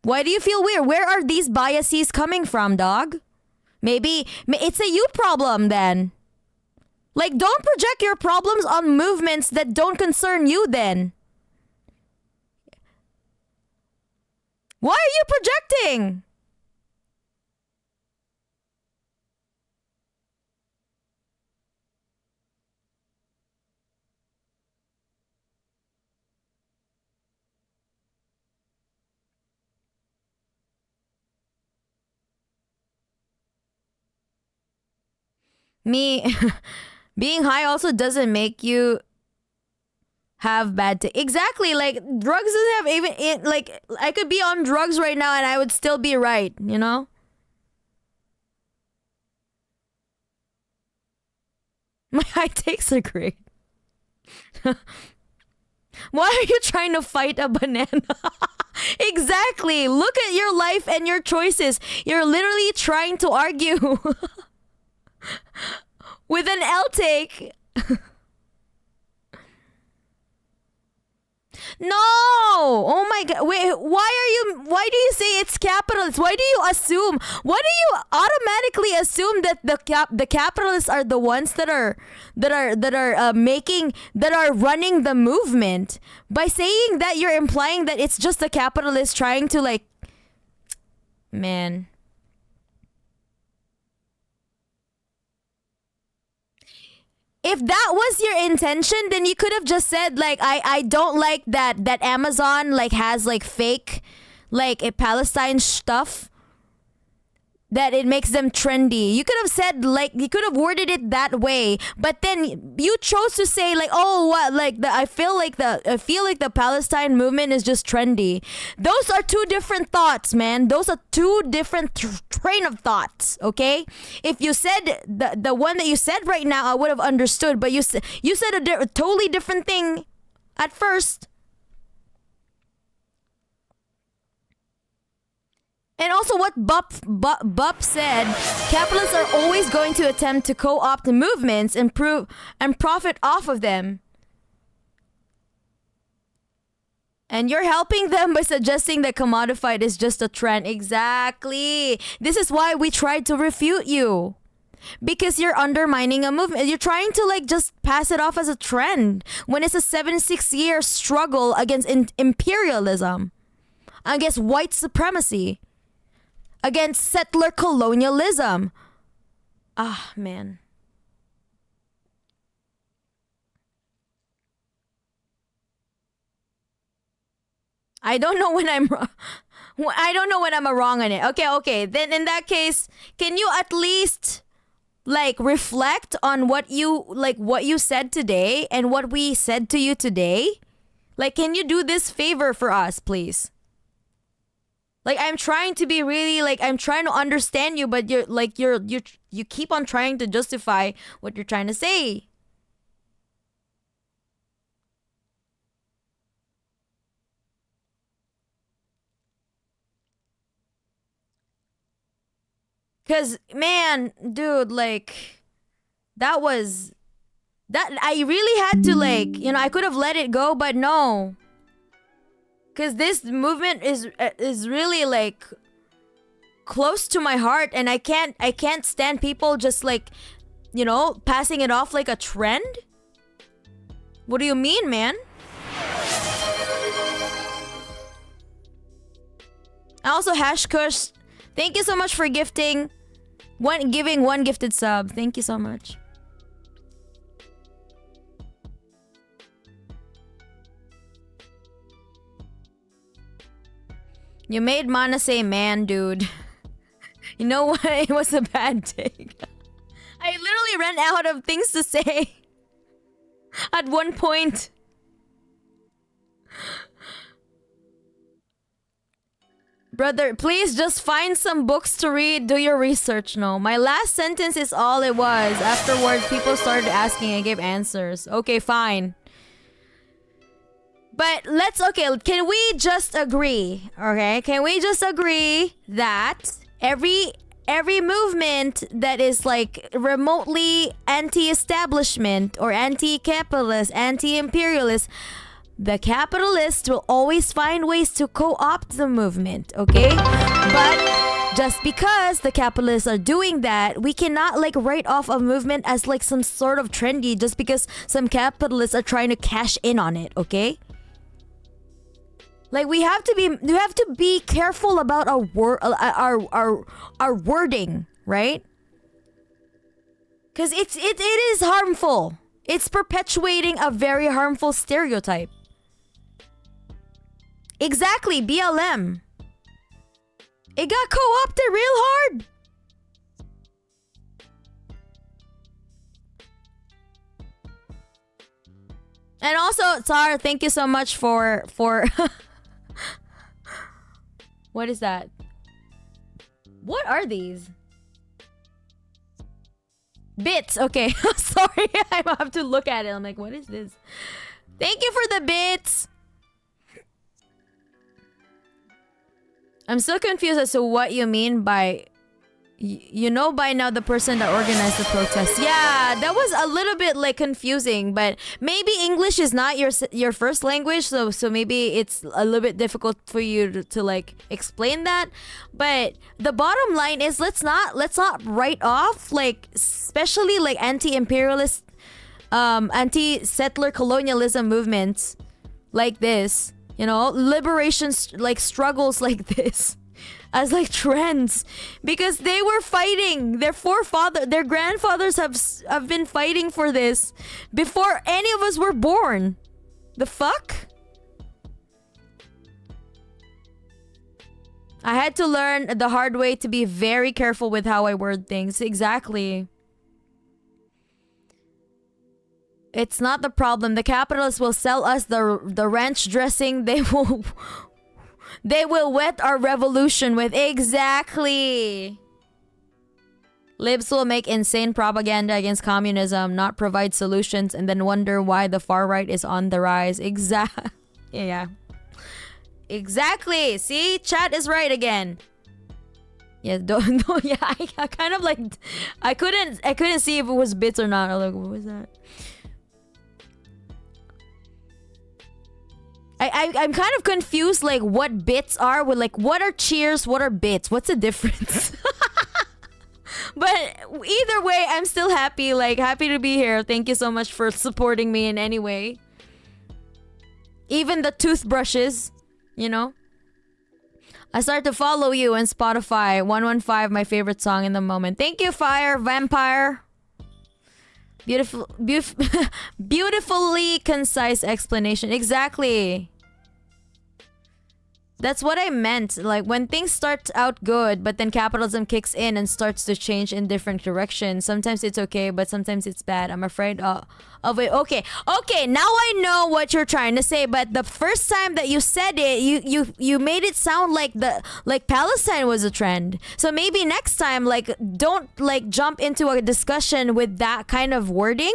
S1: Why do you feel weird? Where are these biases coming from, dog? Maybe it's a you problem then. Like, don't project your problems on movements that don't concern you then. Why are you projecting? Me being high also doesn't make you have bad exactly, like drugs doesn't have even like I could be on drugs right now and I would still be right, My high takes are great. Why are you trying to fight a banana? Exactly. Look at your life and your choices. You're literally trying to argue with an L take. No! Oh my god. Wait, why do you say it's capitalist? Why do you assume? Why do you automatically assume that the capitalists are the ones that are running the movement? By saying that, you're implying that it's just the capitalists trying to like, man. If that was your intention, then you could have just said like I don't like that Amazon like has like fake like Palestine stuff. that it makes them trendy. You could have said, like, you could have worded it that way, but then you chose to say, like, oh, what, like, I feel like the Palestine movement is just trendy. Those are two different thoughts, man. Those are two different train of thoughts. Okay, if you said the one that you said right now, I would have understood, but you said a totally different thing at first. And also what Bup said, capitalists are always going to attempt to co-opt the movements and profit off of them. And you're helping them by suggesting that commodified is just a trend. Exactly. This is why we tried to refute you. Because you're undermining a movement. You're trying to like just pass it off as a trend when it's a 76-year struggle against imperialism, against white supremacy, against settler colonialism. Ah, man. I don't know when I'm wrong. I don't know when I'm wrong on it. Okay. Then in that case, can you at least like reflect on what you said today and what we said to you today? Like, can you do this favor for us, please? Like, I'm trying to be really, like, I'm trying to understand you, but you keep on trying to justify what you're trying to say. Cause, man, dude, like, that I really had to, like, I could have let it go, but no. Cause this movement is really like close to my heart, and I can't stand people just like, passing it off like a trend. What do you mean, man? Also, Hashkush, thank you so much for giving one gifted sub. Thank you so much. You made Mana say man, dude. You know what? It was a bad take. I literally ran out of things to say at one point. Brother, please just find some books to read. Do your research. No, my last sentence is all it was. Afterwards, people started asking. I gave answers. Okay, fine. But can we just agree, okay? Can we just agree that every movement that is like remotely anti-establishment or anti-capitalist, anti-imperialist, the capitalists will always find ways to co-opt the movement, okay? But just because the capitalists are doing that, we cannot like write off a movement as like some sort of trendy just because some capitalists are trying to cash in on it, okay? Like, we have to be careful about our wording, right? Because it is harmful. It's perpetuating a very harmful stereotype. Exactly, BLM. It got co-opted real hard. And also, Tsar, thank you so much for what is that? What are these? Bits. Okay. Sorry. I have to look at it. I'm like, what is this? Thank you for the bits. I'm still confused as to what you mean by... You know by now the person that organized the protest. Yeah, that was a little bit like confusing, but maybe English is not your first language, so maybe it's a little bit difficult for you to like explain that. But the bottom line is let's not write off like especially like anti-imperialist anti-settler colonialism movements like this, liberation like struggles like this as like trends, because they were fighting. Their grandfathers have been fighting for this before any of us were born. The fuck? I had to learn the hard way to be very careful with how I word things. Exactly. It's not the problem. The capitalists will sell us the ranch dressing. They will wet our revolution with. Exactly. Libs will make insane propaganda against communism, not provide solutions, and then wonder why the far right is on the rise. Yeah. Exactly. See, chat is right again. Yeah, yeah. I kind of like, I couldn't see if it was bits or not. I'm like, what was that? I'm kind of confused, like what bits are with, like, what are cheers, what are bits, what's the difference? But either way, I'm still happy, like happy to be here. Thank you so much for supporting me in any way. Even the toothbrushes, you know. I started to follow you on Spotify. 115, my favorite song in the moment. Thank you, Fire Vampire. Beautifully concise explanation. Exactly. That's what I meant. Like, when things start out good, but then capitalism kicks in and starts to change in different directions. Sometimes it's okay, but sometimes it's bad. I'm afraid of it. Okay, now I know what you're trying to say, but the first time that you said it, you made it sound like Palestine was a trend. So maybe next time, like, don't like jump into a discussion with that kind of wording,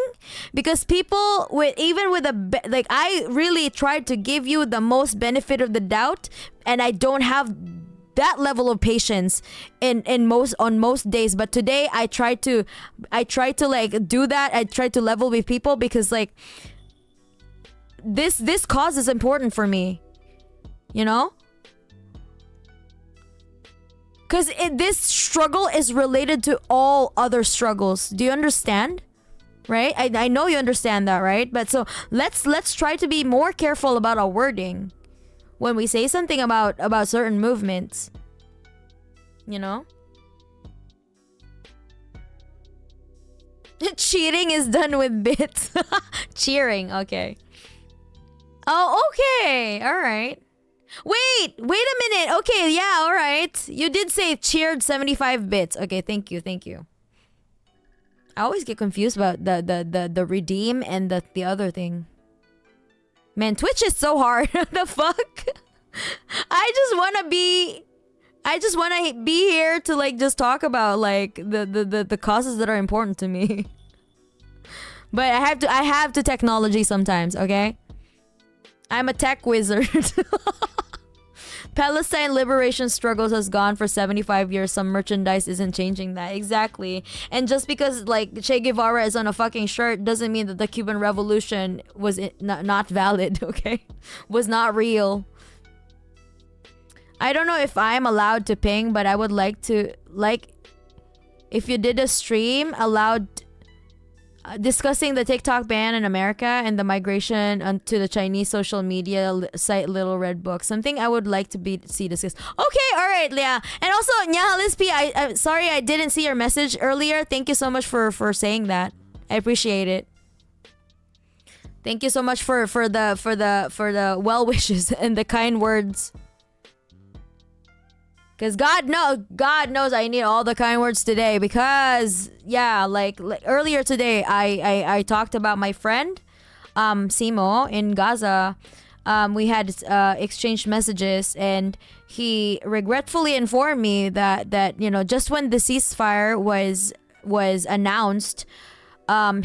S1: because people like, I really tried to give you the most benefit of the doubt, and I don't have that level of patience on most days. But today I try to like do that. I try to level with people, because like this cause is important for me, you know, because this struggle is related to all other struggles. Do you understand? Right? I know you understand that, right? But so let's try to be more careful about our wording when we say something about certain movements, you know? Cheating is done with bits. Cheering, okay. Oh, okay. All right. Wait a minute. Okay, yeah, all right. You did say cheered 75 bits. Okay, thank you. I always get confused about the redeem and the other thing. Man, Twitch is so hard. The fuck? I just want to be here to like just talk about like the causes that are important to me. But I have to technology sometimes, okay? I'm a tech wizard. Palestine liberation struggles has gone for 75 years. Some merchandise isn't changing that. Exactly. And just because like Che Guevara is on a fucking shirt doesn't mean that the Cuban Revolution was not valid, okay? Was not real. I don't know if I'm allowed to ping, but I would like to, like, if you did a stream allowed discussing the TikTok ban in America and the migration onto the Chinese social media site Little Red Book. Something I would like to see discussed. Okay, all right, Leah. And also, Nyaha Lispi, I'm sorry I didn't see your message earlier. Thank you so much for saying that. I appreciate it. Thank you so much for the well wishes and the kind words. Because God knows I need all the kind words today. Because yeah, like earlier today, I talked about my friend, Simo in Gaza. We had exchanged messages, and he regretfully informed me that you know, just when the ceasefire was announced,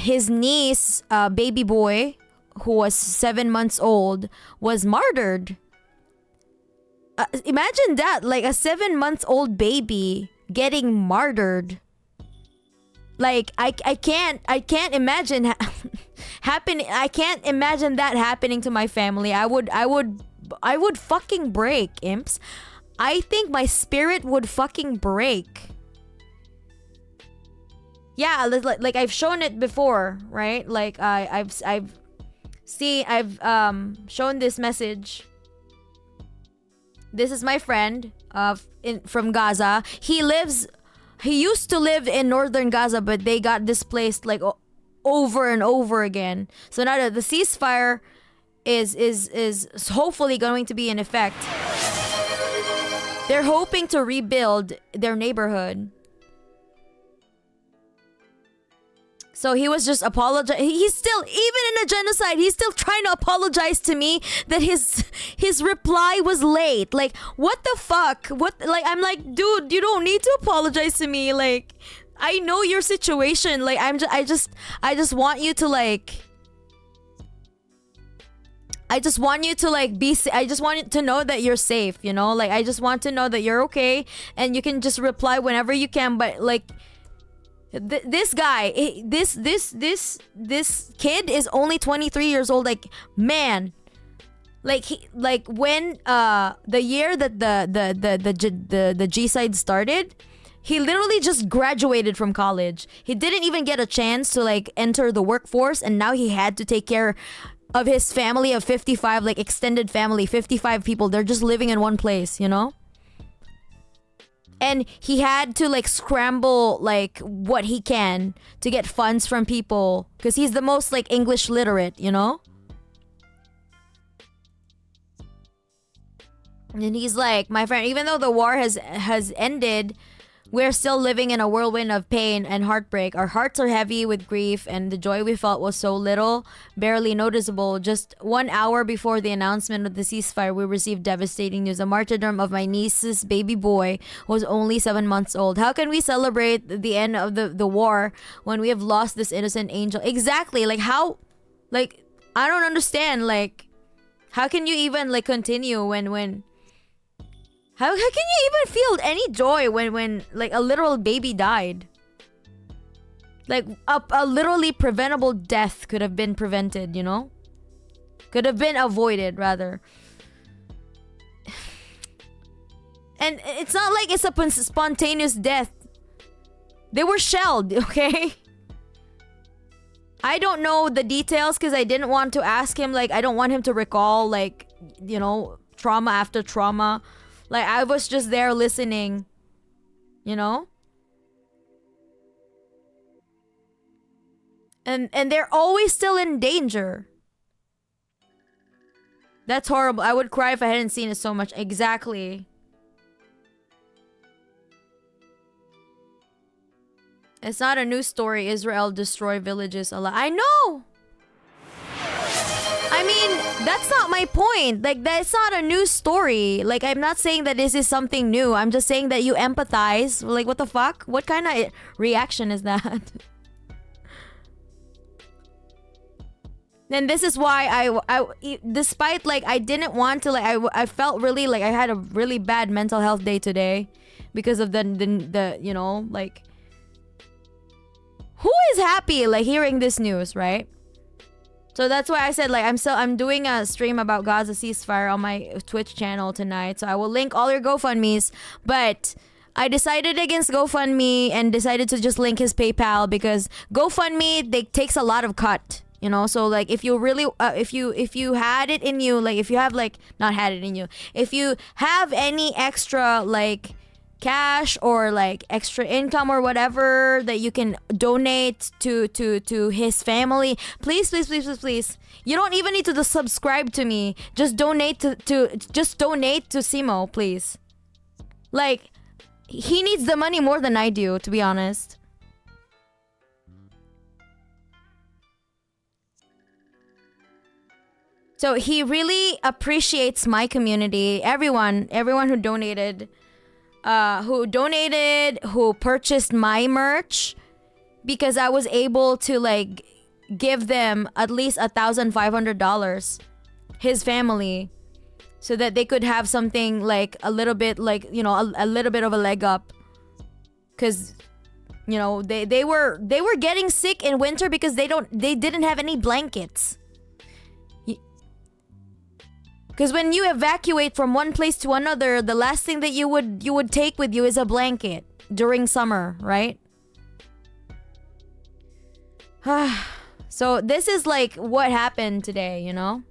S1: his niece, baby boy, who was 7 months old, was martyred. Imagine that, like a 7-month-old baby getting martyred. Like I can't imagine happening. I can't imagine that happening to my family. I would fucking break, imps. I think my spirit would fucking break. Yeah, like I've shown it before, right? Like I've shown this message. This is my friend from Gaza. He used to live in northern Gaza, but they got displaced like over and over again. So now the ceasefire is hopefully going to be in effect. They're hoping to rebuild their neighborhood. So he was just apologizing. He's still, even in a genocide, he's still trying to apologize to me that his reply was late. Like, what the fuck? What? Like, I'm like, dude, you don't need to apologize to me. Like, I know your situation. Like, I just want you to like. I just want you to like I just want you to know that you're safe, you know? Like, I just want to know that you're okay and you can just reply whenever you can. But like, this guy, this kid is only 23 years old. Like, man, like when the year that the G-side started, he literally just graduated from college. He didn't even get a chance to like enter the workforce, and now he had to take care of his family of 55, like extended family, 55 people. They're just living in one place, you know? And he had to like scramble like what he can to get funds from people because he's the most like English literate, you know? And he's like, my friend, even though the war has ended, we're still living in a whirlwind of pain and heartbreak. Our hearts are heavy with grief, and the joy we felt was so little, barely noticeable. Just 1 hour before the announcement of the ceasefire, we received devastating news. The martyrdom of my niece's baby boy was only 7 months old. How can we celebrate the end of the war when we have lost this innocent angel? Exactly. Like, how? Like, I don't understand. Like, how can you even like continue when how can you even feel any joy when like a literal baby died? Like a literally preventable death could have been prevented, you know? Could have been avoided rather. And it's not like it's a spontaneous death. They were shelled, okay? I don't know the details because I didn't want to ask him. Like, I don't want him to recall like, you know, trauma after trauma. Like, I was just there listening, you know? And they're always still in danger. That's horrible. I would cry if I hadn't seen it so much. Exactly. It's not a news story. Israel destroy villages a lot. I know! I mean, that's not my point. Like, that's not a news story. Like, I'm not saying that this is something new. I'm just saying that you empathize. Like, what the fuck? What kind of reaction is that? And this is why I despite like I didn't want to like I felt really like I had a really bad mental health day today because of the you know, like, who is happy like hearing this news, right? So that's why I said like I'm doing a stream about Gaza ceasefire on my Twitch channel tonight. So I will link all your GoFundMes, but I decided against GoFundMe and decided to just link his PayPal because GoFundMe takes a lot of cut, you know. So like if you really if you had it in you, like if you have like not had it in you, if you have any extra like cash or like extra income or whatever that you can donate to his family, please. You don't even need to subscribe to me. Just donate to Simo, please. Like, he needs the money more than I do, to be honest. So he really appreciates my community, everyone who donated. Who purchased my merch, because I was able to like give them at least $1,500, his family, so that they could have something like a little bit like, you know, a little bit of a leg up, because you know they were getting sick in winter because they didn't have any blankets. Because when you evacuate from one place to another, the last thing that you would take with you is a blanket during summer, right? So this is like what happened today, you know?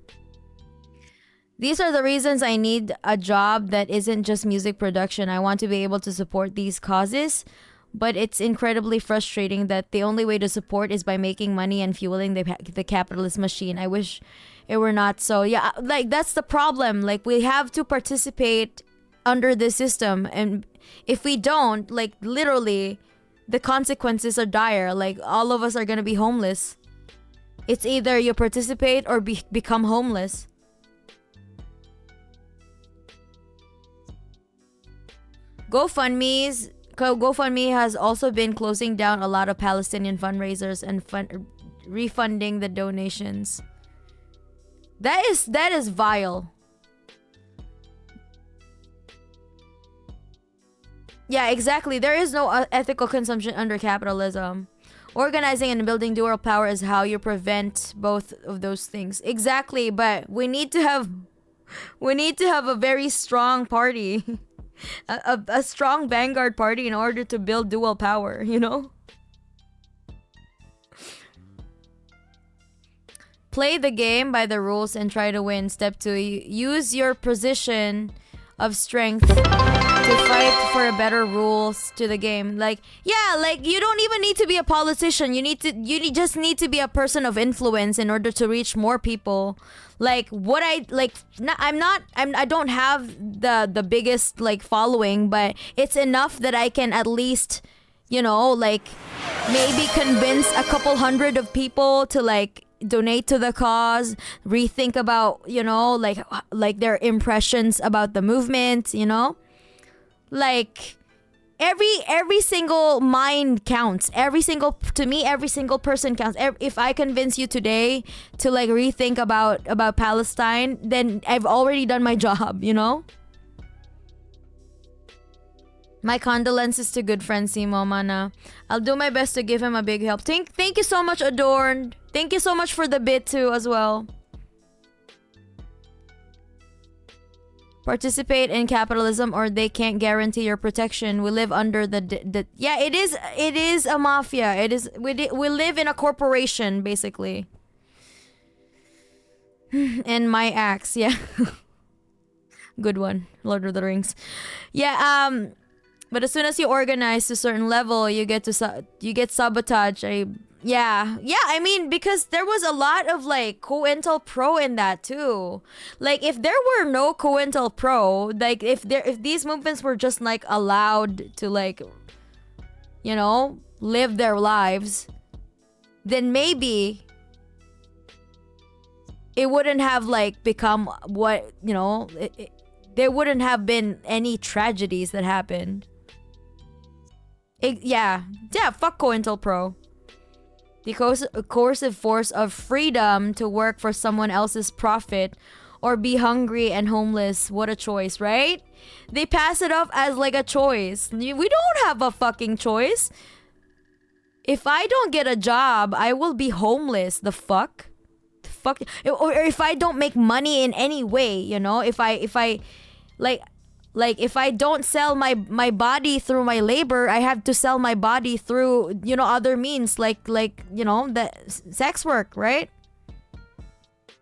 S1: These are the reasons I need a job that isn't just music production. I want to be able to support these causes, but it's incredibly frustrating that the only way to support is by making money and fueling the capitalist machine. I wish it were not so. Yeah, like that's the problem. Like, we have to participate under this system. And if we don't, like, literally, the consequences are dire. Like, all of us are gonna be homeless. It's either you participate or become homeless. GoFundMe has also been closing down a lot of Palestinian fundraisers and refunding the donations. That is vile. Yeah, exactly. There is no ethical consumption under capitalism. Organizing and building dual power is how you prevent both of those things. Exactly, but we need to have a very strong party. A strong vanguard party in order to build dual power, you know? Play the game by the rules and try to win. Step 2, use your position of strength to fight for a better rules to the game. Like, yeah, like, you don't even need to be a politician. You just need to be a person of influence in order to reach more people. Like, what I like, I don't have the biggest like following, but it's enough that I can at least, you know, like, maybe convince a couple hundred of people to like donate to the cause, rethink about, you know, like their impressions about the movement, you know? Like, every single mind counts. Every single person counts. If I convince you today to like rethink about Palestine, then I've already done my job, you know? My condolences to good friend Simo Mana. I'll do my best to give him a big help. Thank you so much, Adorned. Thank you so much for the bit too as well. Participate in capitalism or they can't guarantee your protection. We live under the yeah, it is a mafia. We live in a corporation basically. And my axe, yeah. Good one. Lord of the Rings. Yeah, but as soon as you organize to a certain level, you get sabotage. I mean, because there was a lot of like COINTELPRO in that too. Like, if there were no COINTELPRO, like if these movements were just like allowed to like, you know, live their lives, then maybe it wouldn't have like become what, you know, there wouldn't have been any tragedies that happened. Fuck COINTELPRO. The coercive force of freedom to work for someone else's profit or be hungry and homeless. What a choice, right? They pass it off as like a choice. We don't have a fucking choice. If I don't get a job, I will be homeless. The fuck? Or if I don't make money in any way, you know, if I if I don't sell my body through my labor, I have to sell my body through, you know, other means like you know, the sex work, right?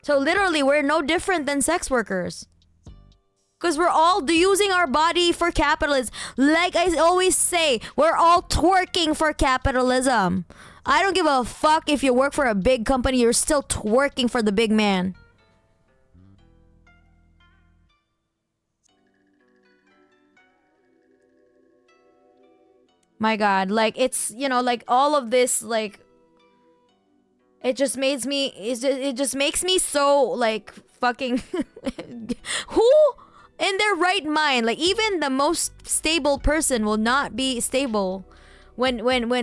S1: So literally, we're no different than sex workers. Because we're all using our body for capitalism. Like I always say, we're all twerking for capitalism. I don't give a fuck if you work for a big company, you're still twerking for the big man. My God, like, it's, you know, like all of this, like, it just makes me so like fucking who in their right mind, like even the most stable person will not be stable when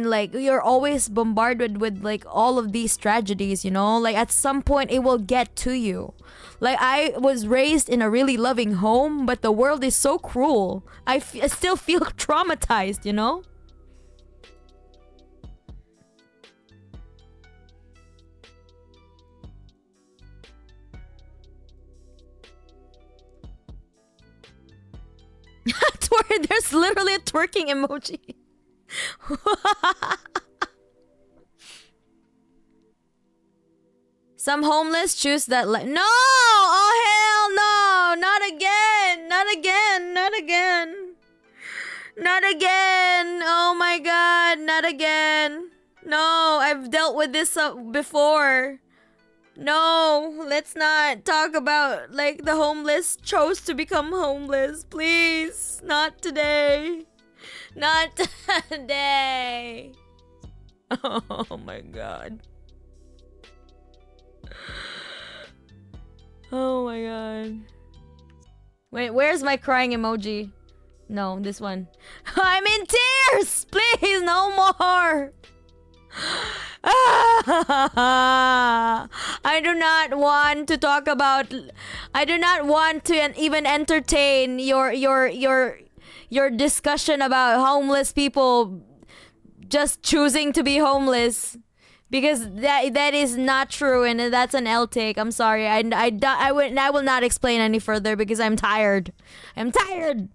S1: like you're always bombarded with like all of these tragedies, you know? Like at some point it will get to you. Like I was raised in a really loving home, but the world is so cruel. I still feel traumatized, you know? There's literally a twerking emoji. Some homeless choose that no! Oh hell no! Not again! Not again! Not again! Not again! Oh my God! Not again! No, I've dealt with this before. No, let's not talk about like the homeless chose to become homeless. Please, not today. Not today. Oh my god. Oh my god. Wait, where's my crying emoji? No, this one. I'm in tears! Please, no more! I do not want to talk about. I do not want to even entertain your discussion about homeless people just choosing to be homeless, because that is not true, and that's an L take. I'm sorry. I will not explain any further because I'm tired. I'm tired.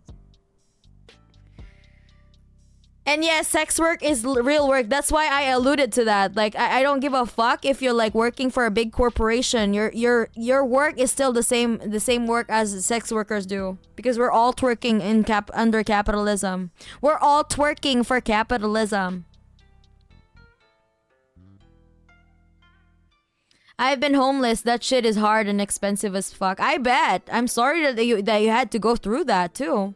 S1: And yes, sex work is real work. That's why I alluded to that. Like, I don't give a fuck if you're like working for a big corporation. Your work is still the same work as sex workers do, because we're all twerking under capitalism. We're all twerking for capitalism. I've been homeless. That shit is hard and expensive as fuck. I bet. I'm sorry that you had to go through that too.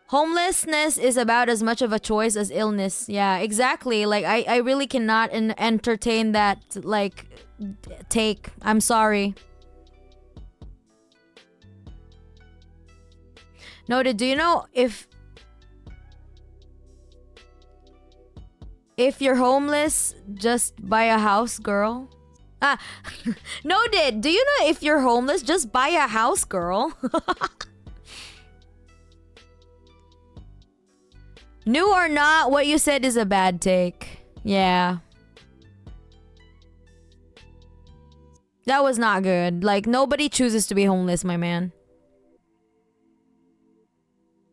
S1: Homelessness is about as much of a choice as illness. Yeah, exactly. Like, I really cannot entertain that, like, take. I'm sorry. Noted, do you know if you're homeless, just buy a house, girl? Noted, do you know if you're homeless, just buy a house, girl? New or not, what you said is a bad take. Yeah. That was not good. Like, nobody chooses to be homeless, my man.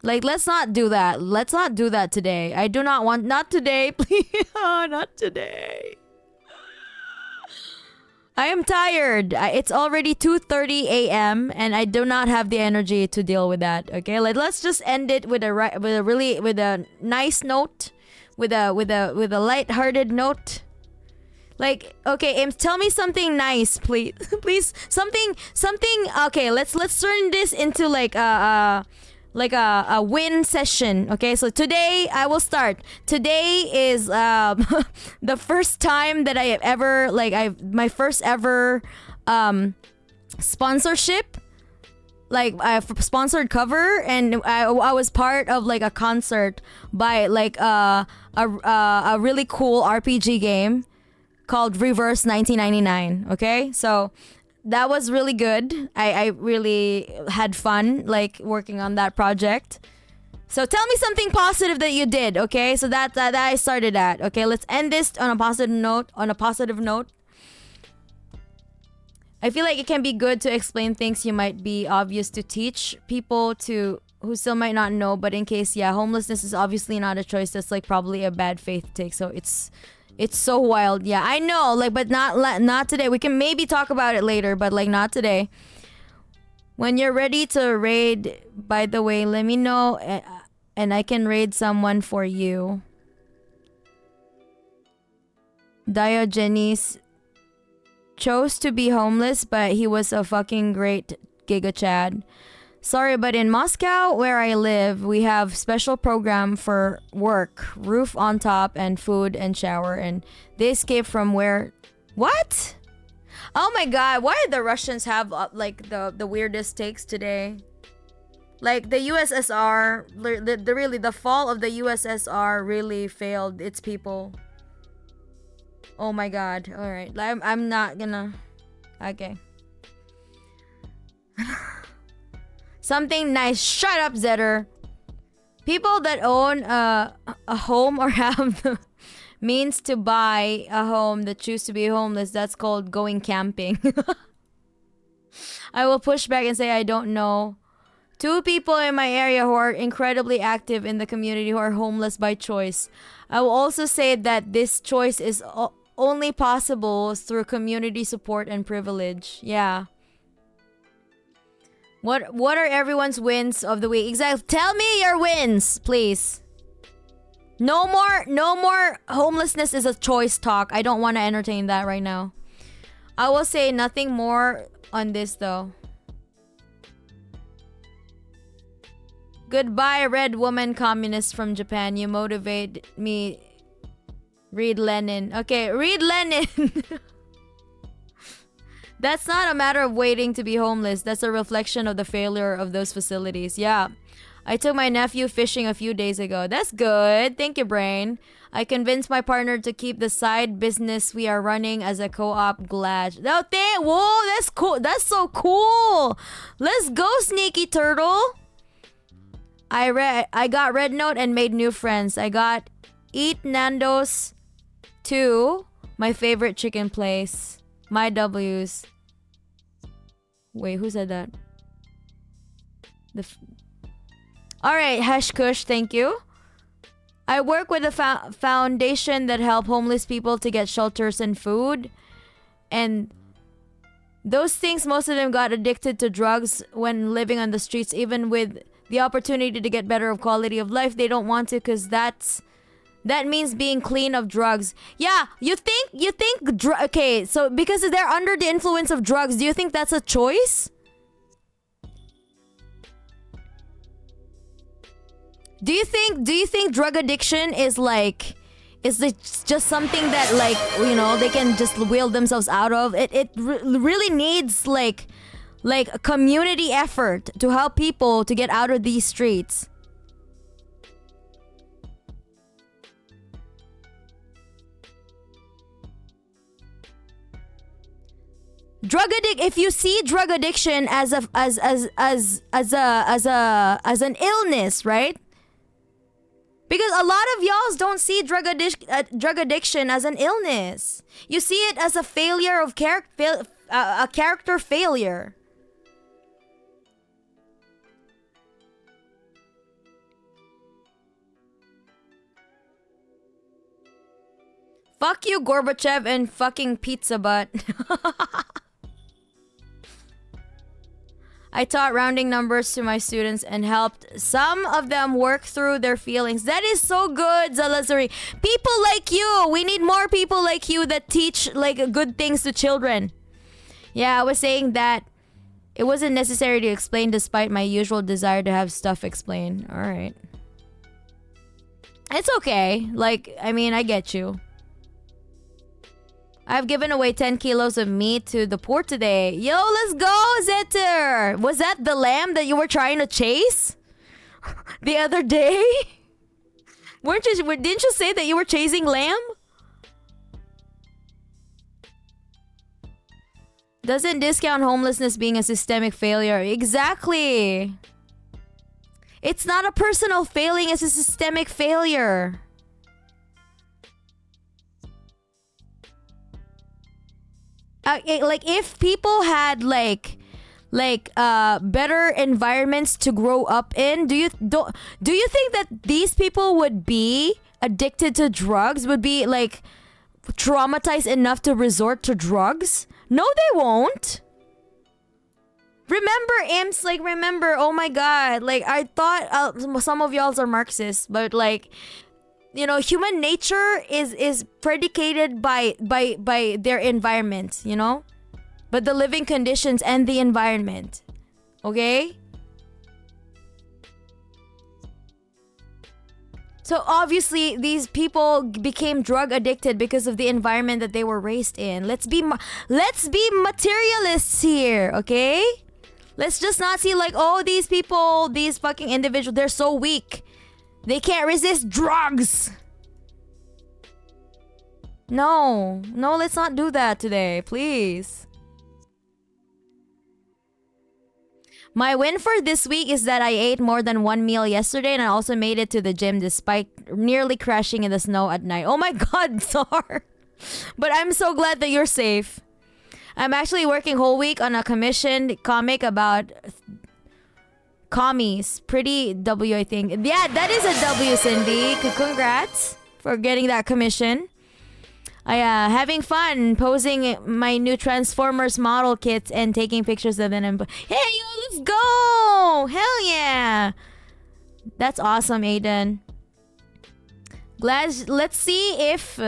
S1: Like, let's not do that. Let's not do that today. I do not want... Not today, please. Not today. I am tired. It's already 2:30 a.m. and I do not have the energy to deal with that. Okay, let's just end it with a nice note, with a light-hearted note. Like, okay, tell me something nice, please, please, something. Okay, let's turn this into like a win session. Okay, so today I will start. Today is the first time that I have ever, my first ever sponsorship, like sponsored cover, and I was part of like a concert by like a really cool RPG game called Reverse 1999. Okay, so that was really good. I really had fun, like, working on that project. So tell me something positive that you did, okay? So that I started at. Okay, let's end this on a positive note. I feel like it can be good to explain things you might be obvious to teach people to who still might not know. But in case, yeah, homelessness is obviously not a choice. That's like probably a bad faith take. So it's so wild. Yeah, I know. Like, but not today. We can maybe talk about it later, but like not today. When you're ready to raid, by the way, let me know, and I can raid someone for you. Diogenes chose to be homeless, but he was a fucking great Giga Chad. Sorry, but in Moscow, where I live, we have special program for work, roof on top, and food and shower, and they escape from where... What? Oh my god, why did the Russians have like the weirdest takes today? Like, the USSR, the fall of the USSR really failed its people. Oh my god, alright, I'm not gonna... Okay. Something nice. Shut up, Zetter. People that own a home or have the means to buy a home that choose to be homeless, that's called going camping. I will push back and say I don't know. 2 people in my area who are incredibly active in the community who are homeless by choice. I will also say that this choice is only possible through community support and privilege. Yeah. What are everyone's wins of the week? Exactly. Tell me your wins, please. No more homelessness is a choice talk. I don't want to entertain that right now. I will say nothing more on this though. Goodbye, red woman communist from Japan. You motivate me. Read Lenin. Okay, read Lenin. That's not a matter of waiting to be homeless. That's a reflection of the failure of those facilities. Yeah. I took my nephew fishing a few days ago. That's good. Thank you, Brain. I convinced my partner to keep the side business we are running as a co-op. Glad. Oh, whoa, that's cool. That's so cool. Let's go, Sneaky Turtle. I got Red Note and made new friends. I got Eat Nando's 2, my favorite chicken place. My W's. Wait, who said that? Alright, Hush Kush, thank you. I work with a foundation that help homeless people to get shelters and food. And those things, most of them got addicted to drugs when living on the streets. Even with the opportunity to get better of quality of life, they don't want to, because that means being clean of drugs. Yeah, you think okay, so because they're under the influence of drugs, do you think that's a choice? Do you think drug addiction is just something that, like, you know, they can just will themselves out of? It really needs like a community effort to help people to get out of these streets. If you see drug addiction as an illness, right? Because a lot of y'all don't see drug addiction as an illness. You see it as a failure of a character failure. Fuck you, Gorbachev and fucking pizza butt. I taught rounding numbers to my students and helped some of them work through their feelings. That is so good, Zalazari. People like you. We need more people like you that teach like good things to children. Yeah, I was saying that it wasn't necessary to explain despite my usual desire to have stuff explained. All right. It's okay. Like, I mean, I get you. I've given away 10 kilos of meat to the poor today. Yo, let's go, Zetter! Was that the lamb that you were trying to chase? The other day? Didn't you say that you were chasing lamb? Doesn't discount homelessness being a systemic failure. Exactly. It's not a personal failing, it's a systemic failure. Like if people had like better environments to grow up in, do you think that these people would be addicted to drugs, would be like traumatized enough to resort to drugs? No, they won't. Remember, imps, like, remember, oh my god, like, I thought some of y'all are Marxists, but like, you know, human nature is predicated by their environment, you know? But the living conditions and the environment. Okay? So obviously these people became drug addicted because of the environment that they were raised in. Let's be materialists here, okay? Let's just not see like, oh, these people, these fucking individuals, they're so weak. They can't resist drugs. No, let's not do that today, please. My win for this week is that I ate more than one meal yesterday and I also made it to the gym despite nearly crashing in the snow at night. Oh my god, Tsar. But I'm so glad that you're safe. I'm actually working whole week on a commissioned comic about commies. Pretty W, I think. Yeah, that is a W, Cindy. Congrats for getting that commission. Having fun posing my new Transformers model kits and taking pictures of them. Hey, yo, let's go! Hell yeah! That's awesome, Aiden. Glad. Let's see if.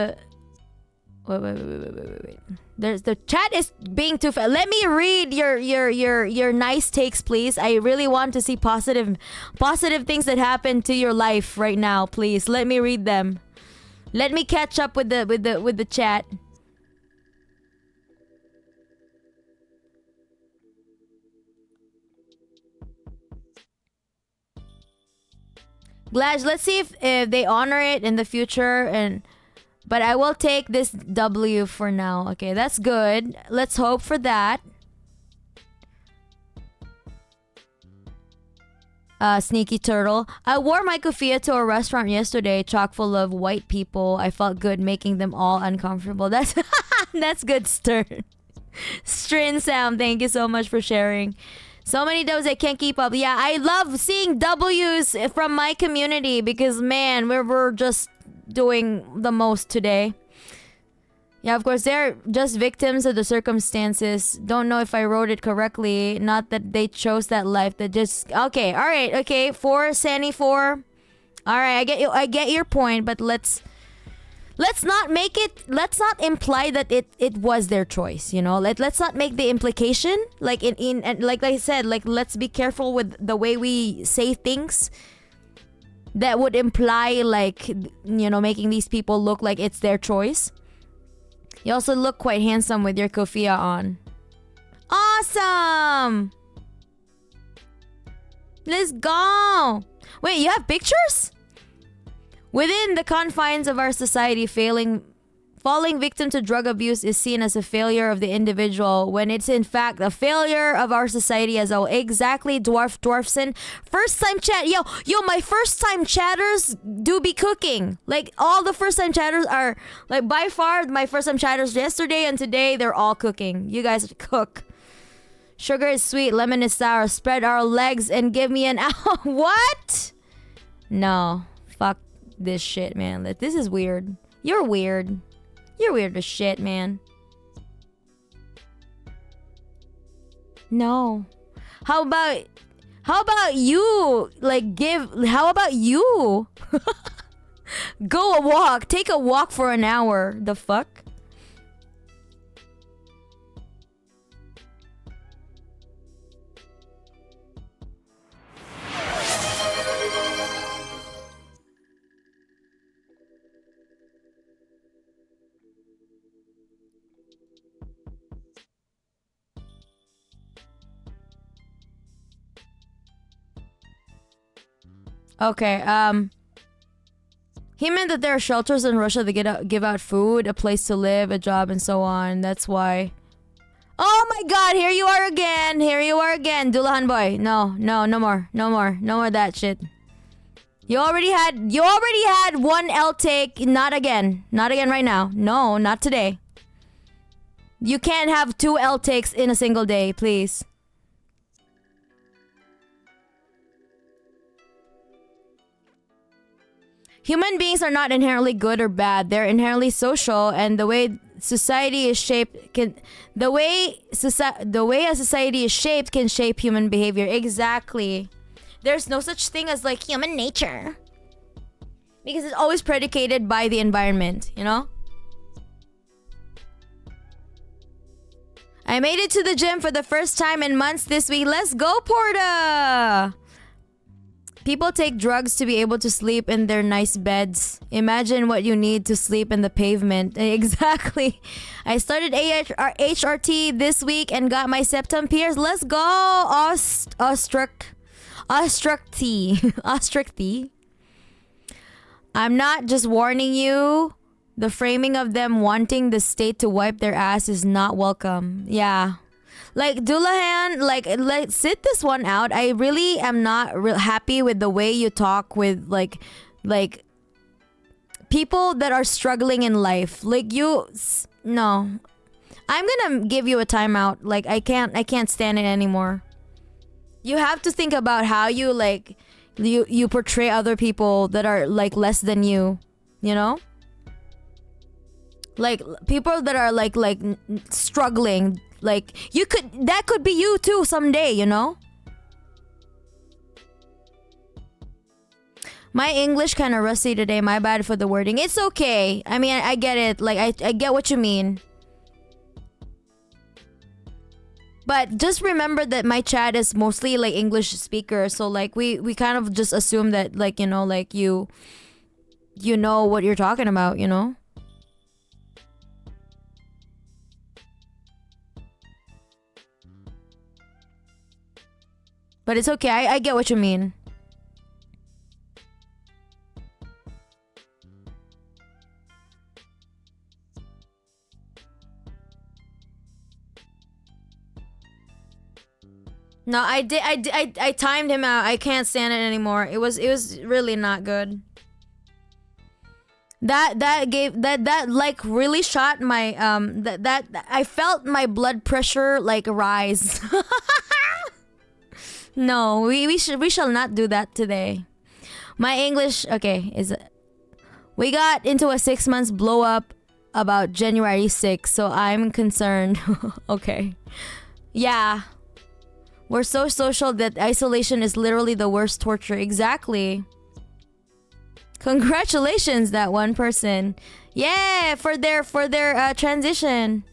S1: Wait. There's the chat is being too fast. Let me read your nice takes, please. I really want to see positive things that happen to your life right now. Please let me read them. Let me catch up with the chat. Glad. Let's see if they honor it in the future. But I will take this W for now. Okay, that's good. Let's hope for that. Sneaky turtle. I wore my kufia to a restaurant yesterday, chock full of white people. I felt good making them all uncomfortable. That's good, Stern. Strin Sam, thank you so much for sharing. So many W's I can't keep up. Yeah, I love seeing W's from my community because, man, we're just doing the most today. Yeah, of course, they're just victims of the circumstances. Don't know if I wrote it correctly. Not that they chose that life. That just okay. All right. Okay. 4 Sandy 4. All right. I get you. I get your point. But let's not make it. Let's not imply that it was their choice. You know. Let's not make the implication. Like and like I said. Like let's be careful with the way we say things. That would imply like, you know, making these people look like it's their choice. You also look quite handsome with your kufia on. Awesome! Let's go! Wait, you have pictures? Within the confines of our society, falling victim to drug abuse is seen as a failure of the individual when it's in fact a failure of our society as a whole. Exactly, Dwarfson. First time chat. Yo, my first time chatters do be cooking. Like all the first time chatters are like by far my first time chatters yesterday and today they're all cooking. You guys cook. Sugar is sweet, lemon is sour. Spread our legs and give me an ow. What? No. Fuck this shit, man. This is weird. You're weird. You're weird as shit, man. No. How about you? Like how about you? Go a walk. Take a walk for an hour. The fuck? Okay, he meant that there are shelters in Russia that give out food, a place to live, a job, and so on. That's why. Oh my god, here you are again. Here you are again, Dulahan boy. No more. No more of that shit. You already had one L take. Not again. Not again right now. No, not today. You can't have 2 L takes in a single day, please. Human beings are not inherently good or bad. They're inherently social, and the way society is shaped the way a society is shaped can shape human behavior. Exactly. There's no such thing as like human nature. Because it's always predicated by the environment, you know? I made it to the gym for the first time in months this week. Let's go, Porta! People take drugs to be able to sleep in their nice beds. Imagine what you need to sleep in the pavement. Exactly. I started HRT this week and got my septum pierced. Let's go, Ostricty. I'm not just warning you. The framing of them wanting the state to wipe their ass is not welcome. Yeah. Like, Dulahan, like sit this one out. I really am not happy with the way you talk with, like, people that are struggling in life. Like, no. I'm gonna give you a timeout. Like, I can't stand it anymore. You have to think about how you, like, you portray other people that are, like, less than you. You know? Like, people that are, like struggling. Like, that could be you too someday, you know? My English kind of rusty today. My bad for the wording. It's okay. I mean, I get it. Like, I get what you mean. But just remember that my chat is mostly like English speakers. So like we kind of just assume that like, you know, like you know what you're talking about, you know? But it's okay. I get what you mean. No, I timed him out. I can't stand it anymore. It was really not good. That like really shot my that I felt my blood pressure like rise. No, we shall not do that today. My English, okay, we got into a 6 months blow up about January 6th, so I'm concerned. Okay. Yeah. We're so social that isolation is literally the worst torture. Exactly. Congratulations, that one person. Yeah, for their transition.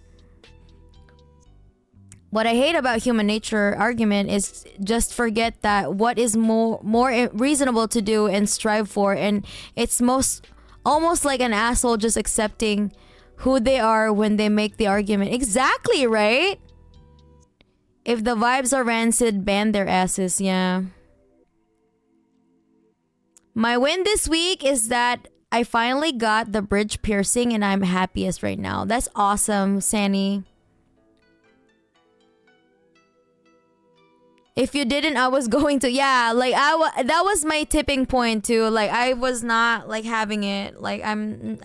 S1: What I hate about human nature argument is just forget that what is more reasonable to do and strive for, and it's almost like an asshole just accepting who they are when they make the argument. Exactly, right? If the vibes are rancid, ban their asses, yeah. My win this week is that I finally got the bridge piercing and I'm happiest right now. That's awesome, Sani. If you didn't, I was going to. Yeah, like that was my tipping point too. Like I was not like having it. Like I'm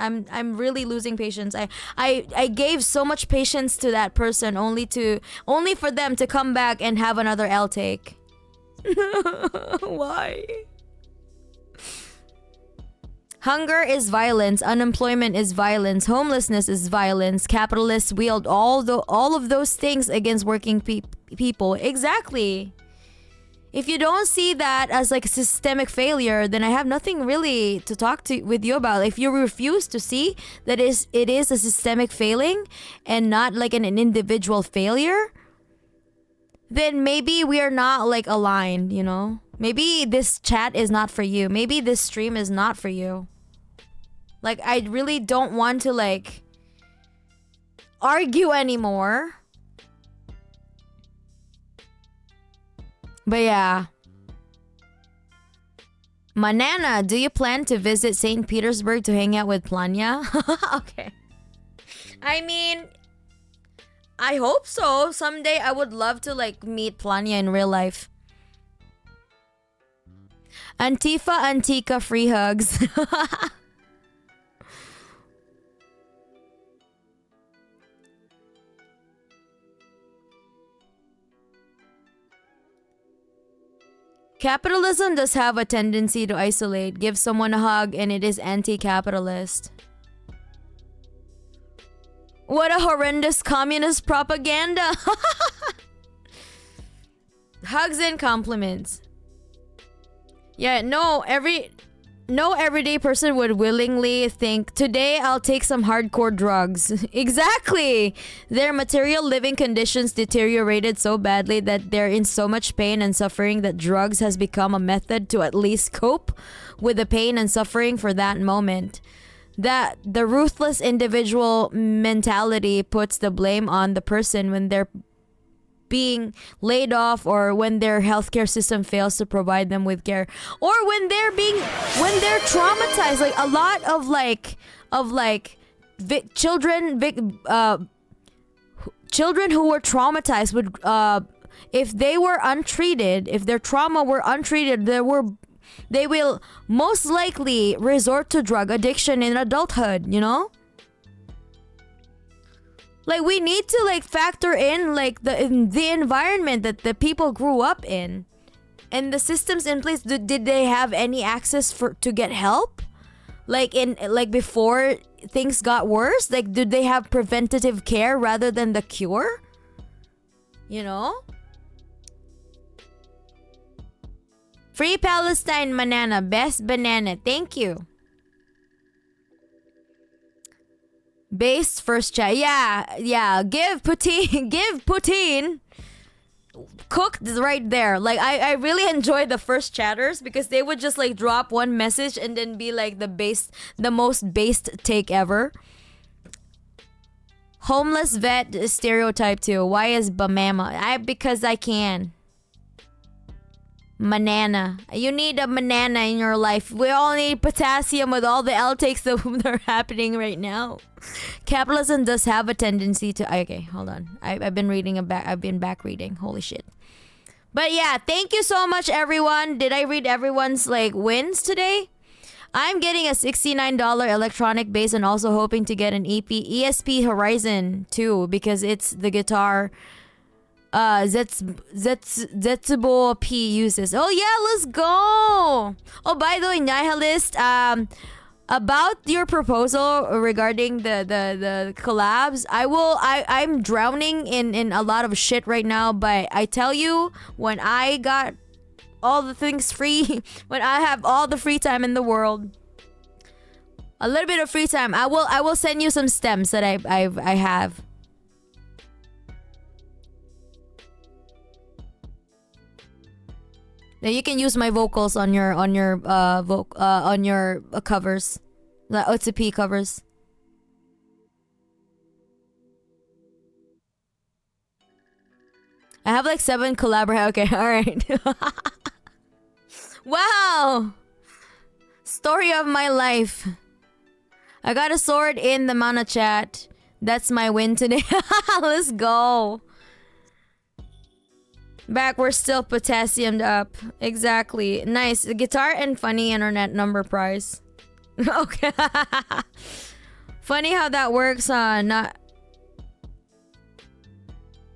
S1: really losing patience. I gave so much patience to that person only for them to come back and have another L take. Why? Hunger is violence, unemployment is violence, homelessness is violence. Capitalists wield all of those things against working people. Exactly. If you don't see that as like a systemic failure, then I have nothing really to talk with you about. If you refuse to see that it is a systemic failing and not like an individual failure, then maybe we are not like aligned, you know? Maybe this chat is not for you. Maybe this stream is not for you. Like, I really don't want to like argue anymore. But yeah. Manana, do you plan to visit St. Petersburg to hang out with Planya? Okay. I mean, I hope so. Someday I would love to like meet Planya in real life. Antifa Antica free hugs. Capitalism does have a tendency to isolate. Give someone a hug and it is anti-capitalist. What a horrendous communist propaganda. Hugs and compliments. Yeah, no everyday person would willingly think, today I'll take some hardcore drugs. Exactly. Their material living conditions deteriorated so badly that they're in so much pain and suffering that drugs has become a method to at least cope with the pain and suffering for that moment. That the ruthless individual mentality puts the blame on the person when they're being laid off or when their healthcare system fails to provide them with care, or when they're traumatized. Like a lot of children who were traumatized would if they were untreated, if their trauma were untreated, they will most likely resort to drug addiction in adulthood, you know? Like, we need to like factor in like the environment that the people grew up in and the systems in place. Did they have any access to get help? Like before things got worse? Like, did they have preventative care rather than the cure? You know? Free Palestine banana. Best banana. Thank you. Base first chat. Yeah. Give Putin cooked right there. Like I really enjoyed the first chatters because they would just like drop one message and then be like the most based take ever. Homeless vet stereotype too. Why is Bamama? Because I can. Banana. You need a banana in your life. We all need potassium with all the outtakes that are happening right now. Capitalism does have a tendency to. Okay, hold on. I've been reading I've been back reading. Holy shit. But yeah, thank you so much, everyone. Did I read everyone's like wins today? I'm getting a $69 electronic bass and also hoping to get an ESP Horizon too because it's the guitar Zetsubo P uses. Oh yeah, let's go. Oh, by the way, Nihilist, about your proposal regarding the collabs, I'm drowning in a lot of shit right now, but I tell you, when I got all the things free, when I have all the free time in the world, a little bit of free time, I will send you some stems that I have. Now you can use my vocals on your covers, the OTP covers. I have like 7 collaborators. Okay, all right. Wow, story of my life. I got a sword in the mana chat. That's my win today. Let's go. Back, we're still potassiumed up. Exactly. Nice. Guitar and funny internet number prize. Okay. Funny how that works, not.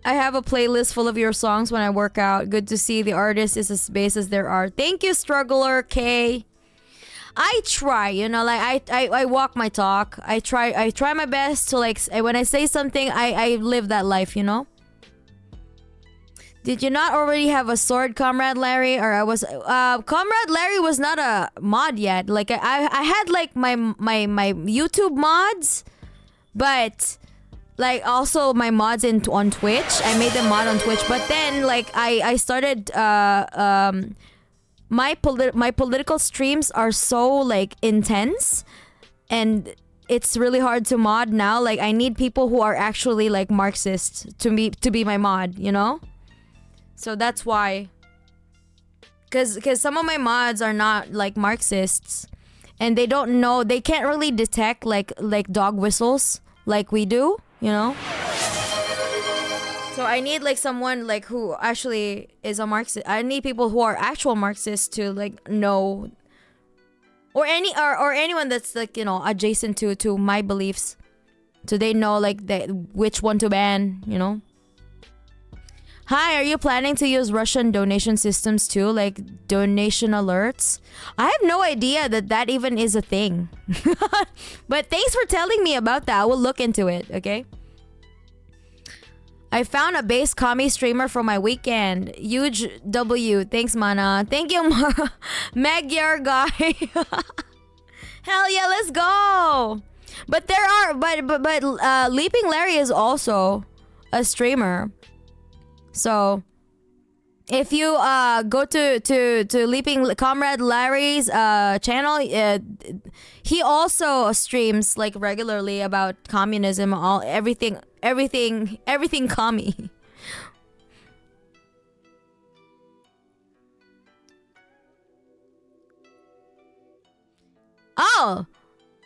S1: I have a playlist full of your songs when I work out. Good to see the artist is as base as there are. Thank you, Struggler K. I try, like I walk my talk. I try my best to like when I say something, I live that life, Did you not already have a sword, Comrade Larry? Or I was Comrade Larry was not a mod yet. Like I had like my YouTube mods, but like also my mods on Twitch. I made them mod on Twitch, but then like I started my political streams are so like intense, and it's really hard to mod now. Like I need people who are actually like Marxist to be my mod, So that's why. Cause some of my mods are not like Marxists, and they don't know. They can't really detect like dog whistles like we do, So I need like someone like who actually is a Marxist. I need people who are actual Marxists to like know, or anyone that's like adjacent to my beliefs, so they know like which one to ban. Hi, are you planning to use Russian donation systems too, like donation alerts? I have no idea that even is a thing. But thanks for telling me about that. I will look into it, okay? I found a base commie streamer for my weekend. Huge W. Thanks, Mana. Thank you, Magyar guy. Hell yeah, let's go. But there are, but Leaping Larry is also a streamer. So, if you go to Leaping Comrade Larry's channel, he also streams like regularly about communism, everything commie. Oh,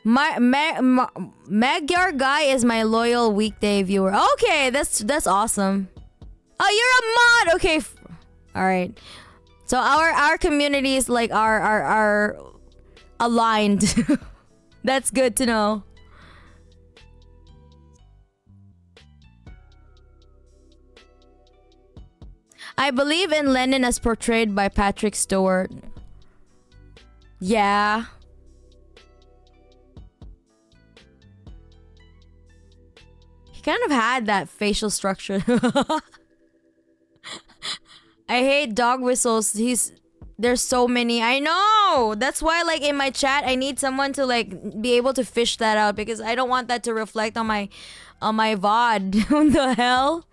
S1: Magyar guy is my loyal weekday viewer. Okay, that's awesome. Oh, you're a mod. Okay, all right. So our communities like are aligned. That's good to know. I believe in Lenin as portrayed by Patrick Stewart. Yeah. He kind of had that facial structure. I hate dog whistles. there's so many. I know. That's why like in my chat I need someone to like be able to fish that out because I don't want that to reflect on my VOD. What the hell?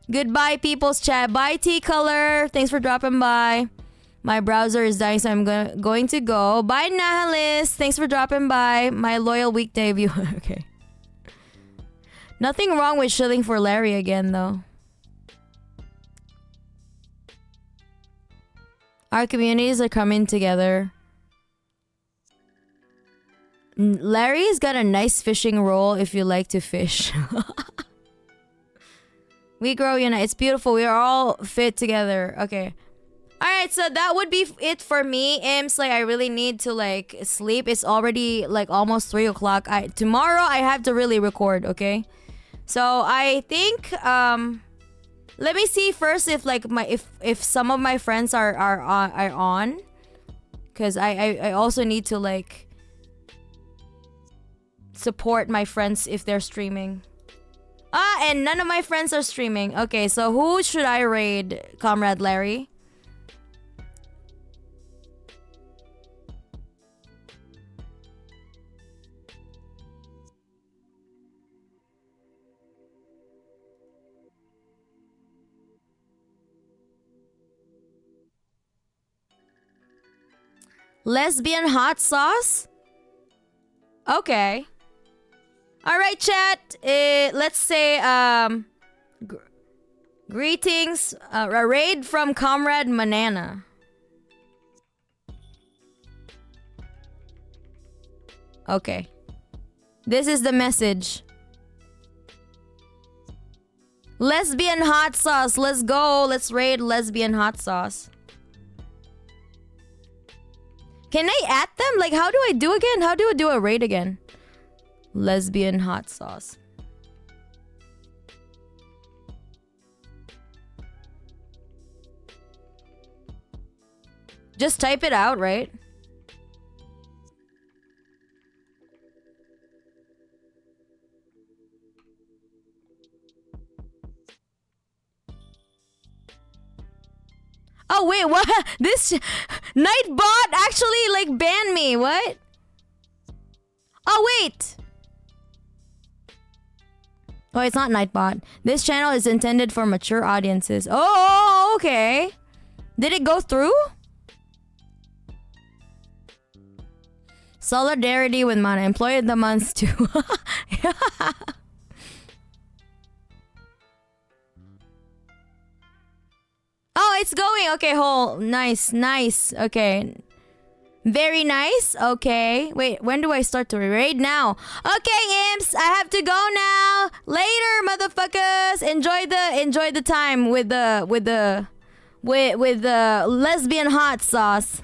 S1: Goodbye, people's chat. Bye, T-Color. Thanks for dropping by. My browser is dying, so I'm going to go. Bye, Nihilist. Thanks for dropping by. My loyal weekday viewer. Okay. Nothing wrong with shilling for Larry again, though. Our communities are coming together. Larry's got a nice fishing role if you like to fish. We grow unite. It's beautiful. We are all fit together. Okay. Alright, so that would be it for me. Imps, like I really need to like sleep. It's already like almost 3 o'clock. Tomorrow I have to really record, okay? So I think let me see first if like if some of my friends are on. Cause I also need to like support my friends if they're streaming. And none of my friends are streaming. Okay, so who should I raid, Comrade Larry? Lesbian hot sauce? Okay. Alright, chat. Let's say, greetings. A raid from Comrade Manana. Okay. This is the message. Lesbian hot sauce. Let's go. Let's raid lesbian hot sauce. Can I add them? Like, how do I do again? How do I do a raid again? Lesbian hot sauce. Just type it out, right? Oh wait, what? This Nightbot actually like banned me. What? Oh wait. Oh, it's not Nightbot. This channel is intended for mature audiences. Oh, okay. Did it go through? Solidarity with Mana. Employee of the month too. Oh, it's going. Okay, nice, nice. Okay. Very nice. Okay. Wait, when do I start to raid now? Okay, imps, I have to go now. Later, motherfuckers. Enjoy the time with the lesbian hot sauce.